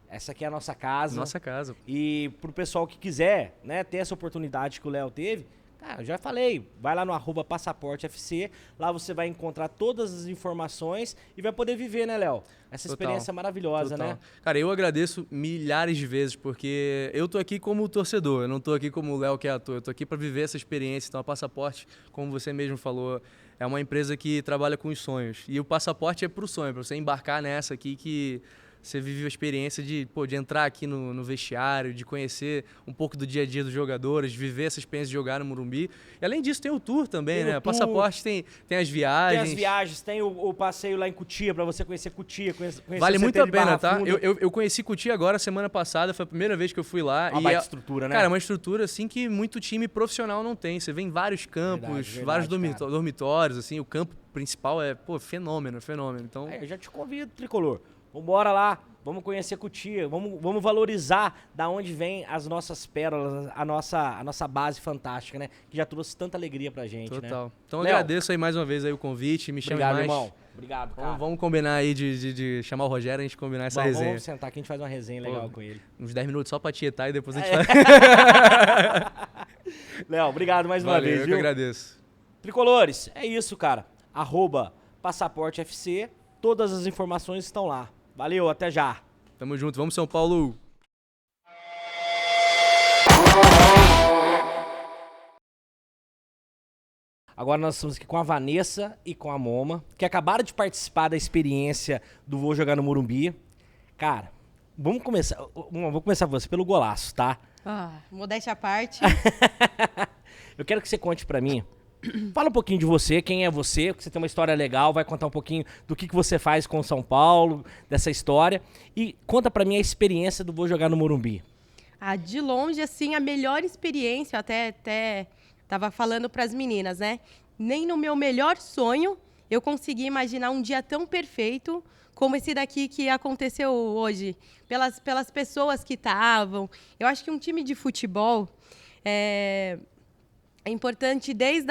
Speaker 1: Essa aqui é a nossa casa.
Speaker 3: Nossa casa.
Speaker 1: E pro pessoal que quiser, né, ter essa oportunidade que o Léo teve, cara, eu já falei, vai lá no @passaportefc, lá você vai encontrar todas as informações e vai poder viver, né, Léo? Essa experiência maravilhosa, né?
Speaker 3: Cara, eu agradeço milhares de vezes, porque eu tô aqui como torcedor, eu não tô aqui como o Léo que é ator, eu tô aqui para viver essa experiência. Então a Passaporte, como você mesmo falou, é uma empresa que trabalha com os sonhos. E o Passaporte é pro sonho, para você embarcar nessa aqui que você vive a experiência de entrar aqui no vestiário, de conhecer um pouco do dia a dia dos jogadores, de viver essa experiência de jogar no Morumbi. E além disso, tem o tour também, né? O Passaporte tem as viagens.
Speaker 1: Tem as viagens, tem o passeio lá em Cotia, pra você conhecer Cotia, conhecer
Speaker 3: vale
Speaker 1: o
Speaker 3: muito
Speaker 1: CT
Speaker 3: a
Speaker 1: de
Speaker 3: pena,
Speaker 1: Barra
Speaker 3: tá?
Speaker 1: Funda.
Speaker 3: Eu conheci Cotia agora, semana passada, foi a primeira vez que eu fui lá.
Speaker 1: Uma baita estrutura, né?
Speaker 3: Cara, uma estrutura, assim, que muito time profissional não tem. Você vê em vários campos, vários dormitórios, assim, o campo principal é, fenômeno. Então...
Speaker 1: eu já te convido, Tricolor. Vambora lá, vamos conhecer Cotia, vamos valorizar da onde vem as nossas pérolas, a nossa base fantástica, né? Que já trouxe tanta alegria pra gente,
Speaker 3: Total.
Speaker 1: né?
Speaker 3: Então
Speaker 1: Léo,
Speaker 3: agradeço aí mais uma vez aí o convite, me chame mais.
Speaker 1: Irmão. Obrigado, cara.
Speaker 3: Vamos combinar aí de chamar o Rogério e a gente combinar essa resenha.
Speaker 1: Vamos sentar que a gente faz uma resenha legal com ele.
Speaker 3: Uns 10 minutos só pra tietar e depois a gente faz.
Speaker 1: Léo, obrigado mais uma vez,
Speaker 3: eu
Speaker 1: viu?
Speaker 3: que agradeço.
Speaker 1: Tricolores, é isso, cara. @PassaporteFC, todas as informações estão lá. Valeu, até já.
Speaker 3: Tamo junto, vamos São Paulo!
Speaker 1: Agora nós estamos aqui com a Vanessa e com a Moma, que acabaram de participar da experiência do Vou Jogar no Morumbi. Cara, vamos começar. Vou começar você pelo golaço, tá?
Speaker 4: Modéstia à parte.
Speaker 1: Eu quero que você conte pra mim. Fala um pouquinho de você, quem é você, porque você tem uma história legal, vai contar um pouquinho do que você faz com o São Paulo, dessa história. E conta pra mim a experiência do Vou Jogar no Morumbi.
Speaker 4: De longe, assim, a melhor experiência, eu até tava falando pras meninas, né? Nem no meu melhor sonho eu consegui imaginar um dia tão perfeito como esse daqui que aconteceu hoje. Pelas pessoas que estavam. Eu acho que um time de futebol é importante desde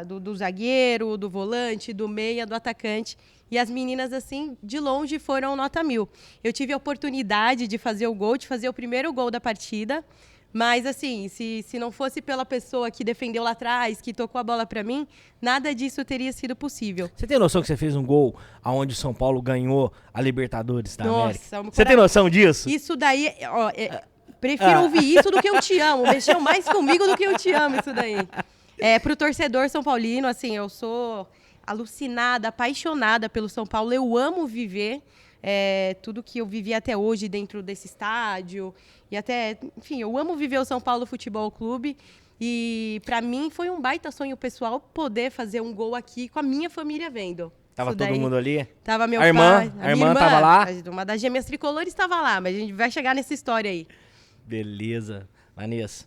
Speaker 4: do zagueiro, do volante, do meia, do atacante. E as meninas, assim, de longe foram nota 1000. Eu tive a oportunidade de fazer o gol, de fazer o primeiro gol da partida. Mas, assim, se não fosse pela pessoa que defendeu lá atrás, que tocou a bola pra mim, nada disso teria sido possível.
Speaker 1: Você tem noção que você fez um gol onde o São Paulo ganhou a Libertadores da América?
Speaker 4: Nossa,
Speaker 1: Você tem noção disso?
Speaker 4: Isso daí, prefiro ouvir isso do que eu te amo. Mexeu mais comigo do que eu te amo, isso daí. Pro torcedor São Paulino, assim, eu sou alucinada, apaixonada pelo São Paulo. Eu amo viver tudo que eu vivi até hoje dentro desse estádio. E até, enfim, eu amo viver o São Paulo Futebol Clube. E para mim foi um baita sonho pessoal poder fazer um gol aqui com a minha família vendo.
Speaker 1: Tava todo mundo ali?
Speaker 4: Tava meu
Speaker 1: pai. A irmã tava lá?
Speaker 4: Uma das gêmeas tricolores estava lá, mas a gente vai chegar nessa história aí.
Speaker 1: Beleza. Vanessa,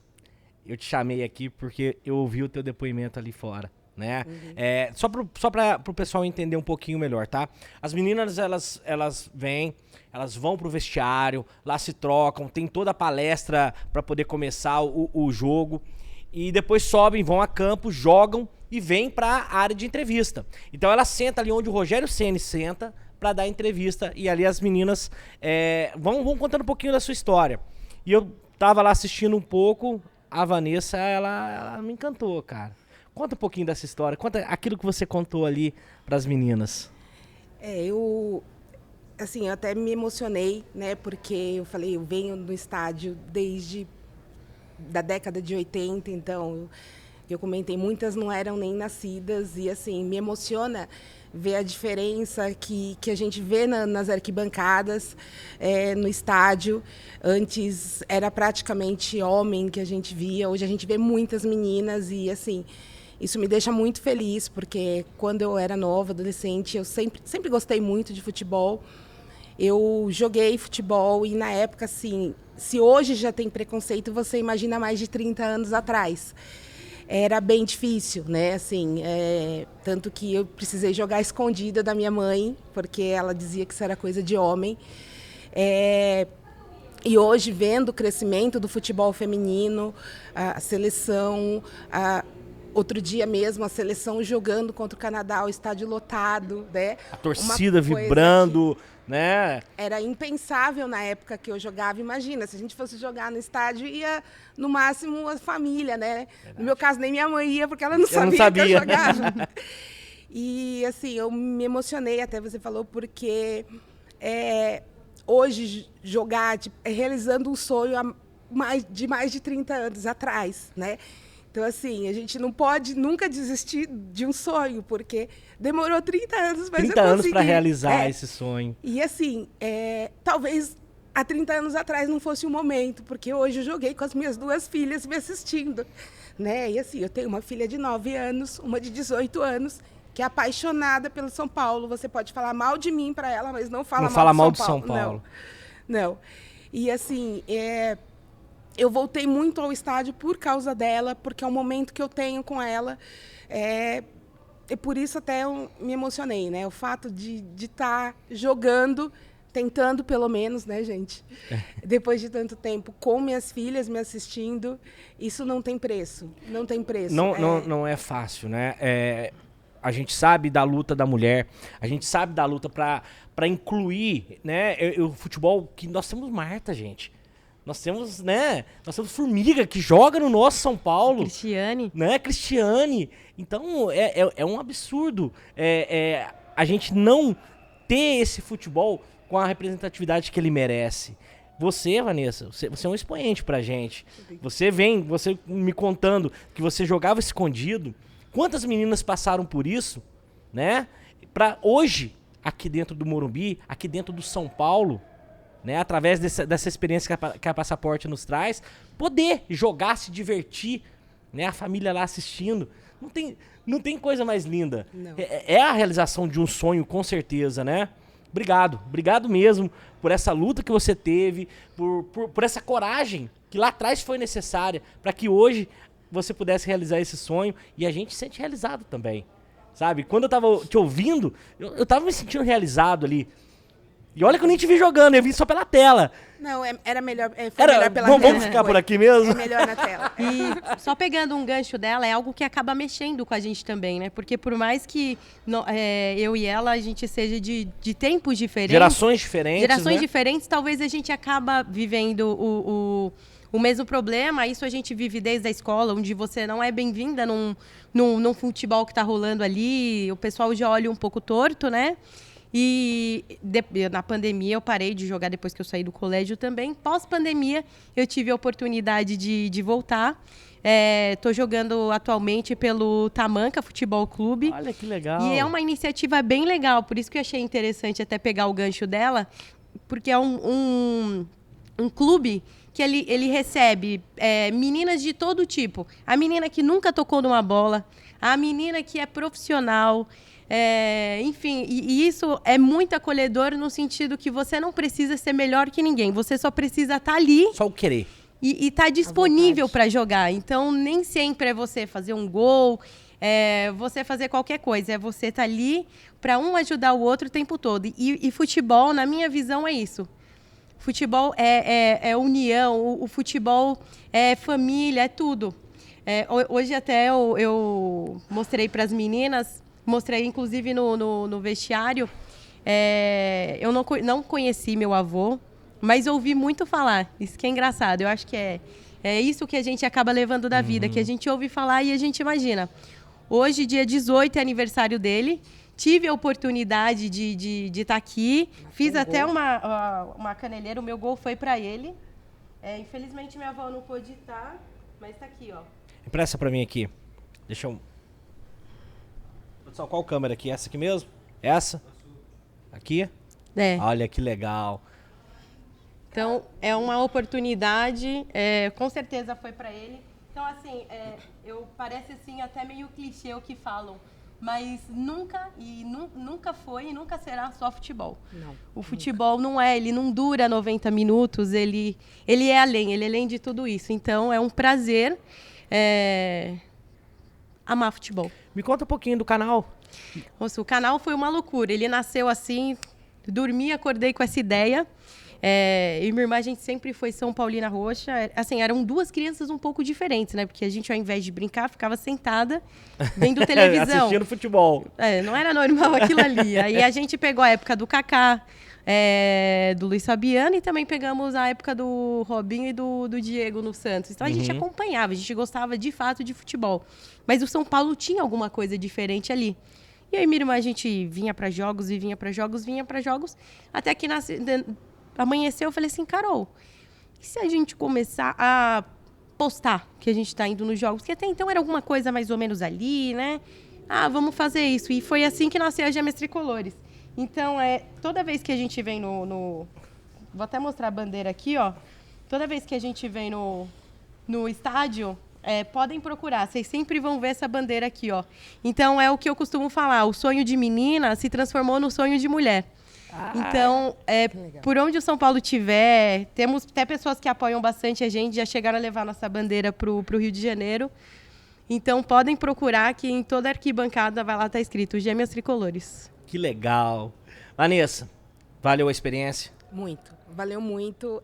Speaker 1: eu te chamei aqui porque eu ouvi o teu depoimento ali fora, né? Uhum. Só para o pessoal entender um pouquinho melhor, tá? As meninas, elas vêm, elas vão pro vestiário, lá se trocam, tem toda a palestra para poder começar o jogo. E depois sobem, vão a campo, jogam e vêm para a área de entrevista. Então ela senta ali onde o Rogério Ceni senta para dar entrevista. E ali as meninas vão contando um pouquinho da sua história. E eu tava lá assistindo um pouco, a Vanessa, ela me encantou, cara. Conta um pouquinho dessa história, conta aquilo que você contou ali para as meninas.
Speaker 5: Eu até me emocionei, né? Porque eu falei, eu venho no estádio desde da década de 80, então eu comentei, muitas não eram nem nascidas e assim, me emociona ver a diferença que a gente vê nas arquibancadas, no estádio. Antes era praticamente homem que a gente via, hoje a gente vê muitas meninas e assim, isso me deixa muito feliz, porque quando eu era nova, adolescente, eu sempre gostei muito de futebol. Eu joguei futebol e na época, assim, se hoje já tem preconceito, você imagina mais de 30 anos atrás. Era bem difícil, né? Assim, tanto que eu precisei jogar escondida da minha mãe, porque ela dizia que isso era coisa de homem. E hoje, vendo o crescimento do futebol feminino, a seleção... Outro dia mesmo, a seleção jogando contra o Canadá, o estádio lotado, né?
Speaker 1: A torcida vibrando, né?
Speaker 5: Era impensável na época que eu jogava. Imagina, se a gente fosse jogar no estádio, ia no máximo a família, né? Verdade. No meu caso, nem minha mãe ia, porque ela não sabia que eu jogava. E, assim, eu me emocionei, até você falou, porque hoje jogar realizando um sonho de mais de 30 anos atrás, né? Então, assim, a gente não pode nunca desistir de um sonho, porque demorou 30 anos, mas
Speaker 1: 30 anos para realizar esse sonho.
Speaker 5: E, assim, talvez há 30 anos atrás não fosse o momento, porque hoje eu joguei com as minhas 2 filhas me assistindo, né? E, assim, eu tenho uma filha de 9 anos, uma de 18 anos, que é apaixonada pelo São Paulo. Você pode falar mal de mim para ela, mas não fala mal do São Paulo. Não. E, assim, eu voltei muito ao estádio por causa dela, porque é um momento que eu tenho com ela. E por isso até eu me emocionei, né? O fato de estar jogando, tentando pelo menos, né, gente? Depois de tanto tempo, com minhas filhas me assistindo, isso não tem preço. Não tem preço.
Speaker 1: Não é fácil, né? A gente sabe da luta da mulher, a gente sabe da luta para incluir, né? O futebol, que nós temos Marta, gente. Nós temos, né? Nós temos Formiga, que joga no nosso São Paulo.
Speaker 4: Cristiane.
Speaker 1: Né? Cristiane. Então, é um absurdo a gente não ter esse futebol com a representatividade que ele merece. Você, Vanessa, você é um expoente pra gente. Você me contando que você jogava escondido. Quantas meninas passaram por isso, né? Pra hoje, aqui dentro do Morumbi, aqui dentro do São Paulo, né? Através dessa experiência que a Passaporte nos traz, poder jogar, se divertir, né? A família lá assistindo. Não tem coisa mais linda. É a realização de um sonho, com certeza, né? Obrigado mesmo por essa luta que você teve, por essa coragem que lá atrás foi necessária para que hoje você pudesse realizar esse sonho, e a gente se sente realizado também, sabe? Quando eu tava te ouvindo, eu tava me sentindo realizado ali. E olha que eu nem te vi jogando, eu vi só pela tela.
Speaker 5: Não, era melhor, foi melhor pela tela.
Speaker 1: Vamos ficar por aqui mesmo?
Speaker 5: É melhor na tela.
Speaker 4: E só pegando um gancho dela, é algo que acaba mexendo com a gente também, né? Porque por mais que eu e ela, a gente seja de tempos diferentes...
Speaker 1: Gerações diferentes, né?
Speaker 4: diferentes, talvez a gente acaba vivendo o mesmo problema. Isso a gente vive desde a escola, onde você não é bem-vinda num futebol que tá rolando ali, o pessoal já olha um pouco torto, né? E na pandemia eu parei de jogar depois que eu saí do colégio também. Pós-pandemia eu tive a oportunidade de voltar. Tô jogando atualmente pelo Tamanca Futebol Clube.
Speaker 1: Olha que legal.
Speaker 4: E é uma iniciativa bem legal, por isso que eu achei interessante até pegar o gancho dela, porque é um clube que ele recebe meninas de todo tipo. A menina que nunca tocou numa bola, a menina que é profissional... enfim, e isso é muito acolhedor no sentido que você não precisa ser melhor que ninguém, você só precisa estar ali
Speaker 1: Só o querer.
Speaker 4: e estar disponível para jogar. Então, nem sempre é você fazer um gol, você fazer qualquer coisa, é você estar ali para um ajudar o outro o tempo todo. E futebol, na minha visão, é isso. Futebol é união, o futebol é família, é tudo. Hoje até eu mostrei para as meninas... Mostrei, inclusive, no vestiário. Eu não conheci meu avô, mas ouvi muito falar. Isso que é engraçado. Eu acho que é isso que a gente acaba levando da vida, que a gente ouve falar e a gente imagina. Hoje, dia 18, é aniversário dele. Tive a oportunidade de estar aqui. Fiz até uma caneleira. O meu gol foi para ele. Infelizmente, minha avó não pôde estar, mas está aqui, ó.
Speaker 1: Empresta para mim aqui. Deixa eu... Qual câmera aqui? Essa aqui mesmo? Essa? Aqui? Olha que legal.
Speaker 4: Então, é uma oportunidade, com certeza foi para ele. Então, assim, parece assim até meio clichê o que falam, mas nunca foi e nunca será só futebol.
Speaker 5: Não,
Speaker 4: o futebol ele não dura 90 minutos, ele é além de tudo isso. Então, é um prazer amar futebol.
Speaker 1: Me conta um pouquinho do canal.
Speaker 4: Nossa, o canal foi uma loucura. Ele nasceu assim, dormi, acordei com essa ideia. E minha irmã, a gente sempre foi São Paulina Roxa. Assim, eram duas crianças um pouco diferentes, né? Porque a gente, ao invés de brincar, ficava sentada vendo televisão.
Speaker 1: Assistindo futebol.
Speaker 4: Não era normal aquilo ali. Aí a gente pegou a época do Kaká, do Luiz Fabiano, e também pegamos a época do Robinho e do Diego no Santos. Então a gente acompanhava, a gente gostava de fato de futebol. Mas o São Paulo tinha alguma coisa diferente ali. E aí, minha irmã, a gente vinha para jogos, até que amanheceu, eu falei assim, Carol, e se a gente começar a postar que a gente está indo nos jogos? Porque até então era alguma coisa mais ou menos ali, né? Vamos fazer isso. E foi assim que nasceu a Gêmeas Tricolores. Então, toda vez que a gente vem Vou até mostrar a bandeira aqui, ó. Toda vez que a gente vem no estádio... podem procurar, vocês sempre vão ver essa bandeira aqui, ó. Então, é o que eu costumo falar, o sonho de menina se transformou no sonho de mulher. Então, por onde o São Paulo estiver, temos até pessoas que apoiam bastante a gente, já chegaram a levar nossa bandeira pro Rio de Janeiro. Então, podem procurar que em toda arquibancada vai lá estar escrito Gêmeas Tricolores.
Speaker 1: Que legal. Vanessa, valeu a experiência?
Speaker 5: Muito, valeu muito.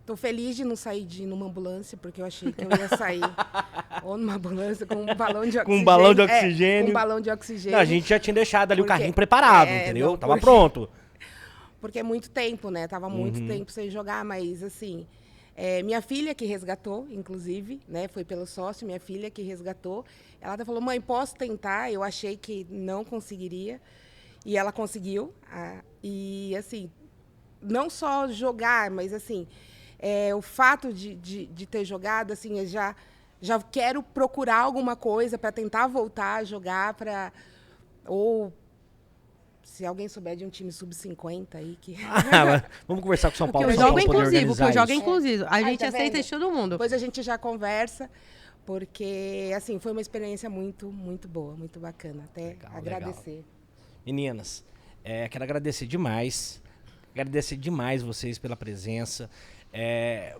Speaker 5: Tô feliz de não sair numa ambulância, porque eu achei que eu ia sair ou numa ambulância com um balão de oxigênio.
Speaker 1: Com um balão de oxigênio.
Speaker 5: Com um balão de oxigênio.
Speaker 1: Não, a gente já tinha deixado ali o
Speaker 5: Porque-
Speaker 1: carrinho preparado, entendeu?
Speaker 5: não,
Speaker 1: Tava
Speaker 5: porque-
Speaker 1: pronto.
Speaker 5: Porque é muito tempo, né? Tava muito tempo sem jogar, mas assim... minha filha que resgatou, inclusive, né? Foi pelo sócio, minha filha que resgatou. Ela até falou, mãe, posso tentar? Eu achei que não conseguiria. E ela conseguiu. E, assim, não só jogar, mas, assim, o fato de ter jogado, assim, eu já quero procurar alguma coisa para tentar voltar a jogar, ou se alguém souber de um time sub-50 aí que...
Speaker 1: Vamos conversar com o São Paulo.
Speaker 4: Eu
Speaker 1: São
Speaker 4: jogo
Speaker 1: Paulo poder
Speaker 4: inclusive,
Speaker 1: organizar
Speaker 4: porque eu jogo
Speaker 1: isso.
Speaker 4: inclusive. A gente
Speaker 5: tá
Speaker 4: aceita
Speaker 5: vendo?
Speaker 4: de todo mundo.
Speaker 5: Depois a gente já conversa, porque, assim, foi uma experiência muito, muito boa, muito bacana. Até
Speaker 1: Legal,
Speaker 5: agradecer.
Speaker 1: Meninas, quero agradecer demais. Agradecer demais vocês pela presença.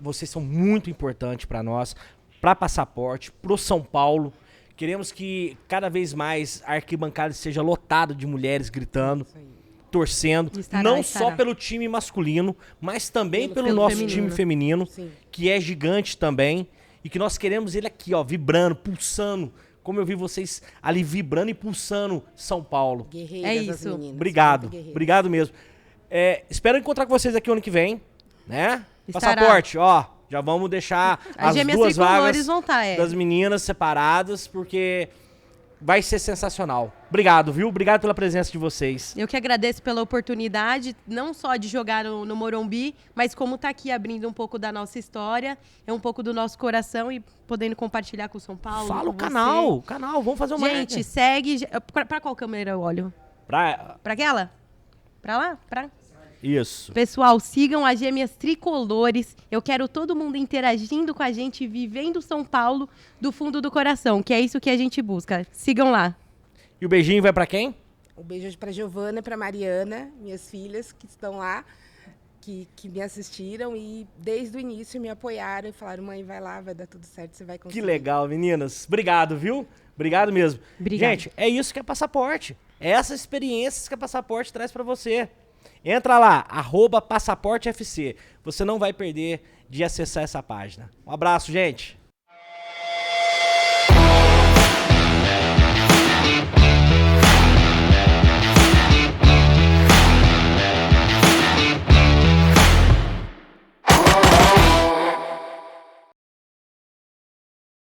Speaker 1: Vocês são muito importantes para nós, para Passaporte, pro São Paulo. Queremos que cada vez mais a arquibancada seja lotada de mulheres gritando,
Speaker 5: Isso aí.
Speaker 1: torcendo,
Speaker 4: Estará,
Speaker 1: não
Speaker 4: estará.
Speaker 1: só pelo time masculino, mas também pelo
Speaker 4: Pelo
Speaker 1: nosso
Speaker 4: feminino.
Speaker 1: time feminino,
Speaker 5: Sim.
Speaker 1: que é gigante também, e que nós queremos ele aqui, ó, vibrando, pulsando, como eu vi vocês ali vibrando e pulsando São Paulo.
Speaker 5: Guerreiras
Speaker 4: É
Speaker 5: as
Speaker 4: isso.
Speaker 5: meninas.
Speaker 1: Obrigado,
Speaker 5: muito guerreiras.
Speaker 1: obrigado mesmo. Espero encontrar com vocês aqui o ano que vem, né?
Speaker 4: Estará.
Speaker 1: Passaporte, ó, já vamos deixar
Speaker 4: As
Speaker 1: as
Speaker 4: gêmeas
Speaker 1: duas
Speaker 4: tricolores
Speaker 1: vagas
Speaker 4: vão tá,
Speaker 1: das meninas separadas, porque vai ser sensacional. Obrigado, viu? Obrigado pela presença de vocês.
Speaker 4: Eu que agradeço pela oportunidade, não só de jogar no Morumbi, mas como tá aqui abrindo um pouco da nossa história, um pouco do nosso coração e podendo compartilhar com o São Paulo.
Speaker 1: Fala o
Speaker 4: com
Speaker 1: canal,
Speaker 4: você.
Speaker 1: vamos fazer uma...
Speaker 4: Gente, segue. Pra qual câmera eu olho?
Speaker 1: Pra...
Speaker 4: Pra aquela? Pra lá? Pra...
Speaker 1: Isso.
Speaker 4: Pessoal, sigam as Gêmeas Tricolores. Eu quero todo mundo interagindo com a gente, vivendo São Paulo do fundo do coração, que é isso que a gente busca. Sigam lá.
Speaker 1: E o beijinho vai pra quem?
Speaker 5: Um beijo para Giovana e para Mariana, minhas filhas que estão lá, que me assistiram e desde o início me apoiaram e falaram, mãe, vai lá, vai dar tudo certo, você vai conseguir.
Speaker 1: Que legal, meninas. Obrigado, viu? Obrigado mesmo.
Speaker 4: Obrigada.
Speaker 1: Gente, é isso que é Passaporte. É essas experiências que a Passaporte traz pra você. Entra lá, @PassaporteFC. Você não vai perder de acessar essa página. Um abraço, gente.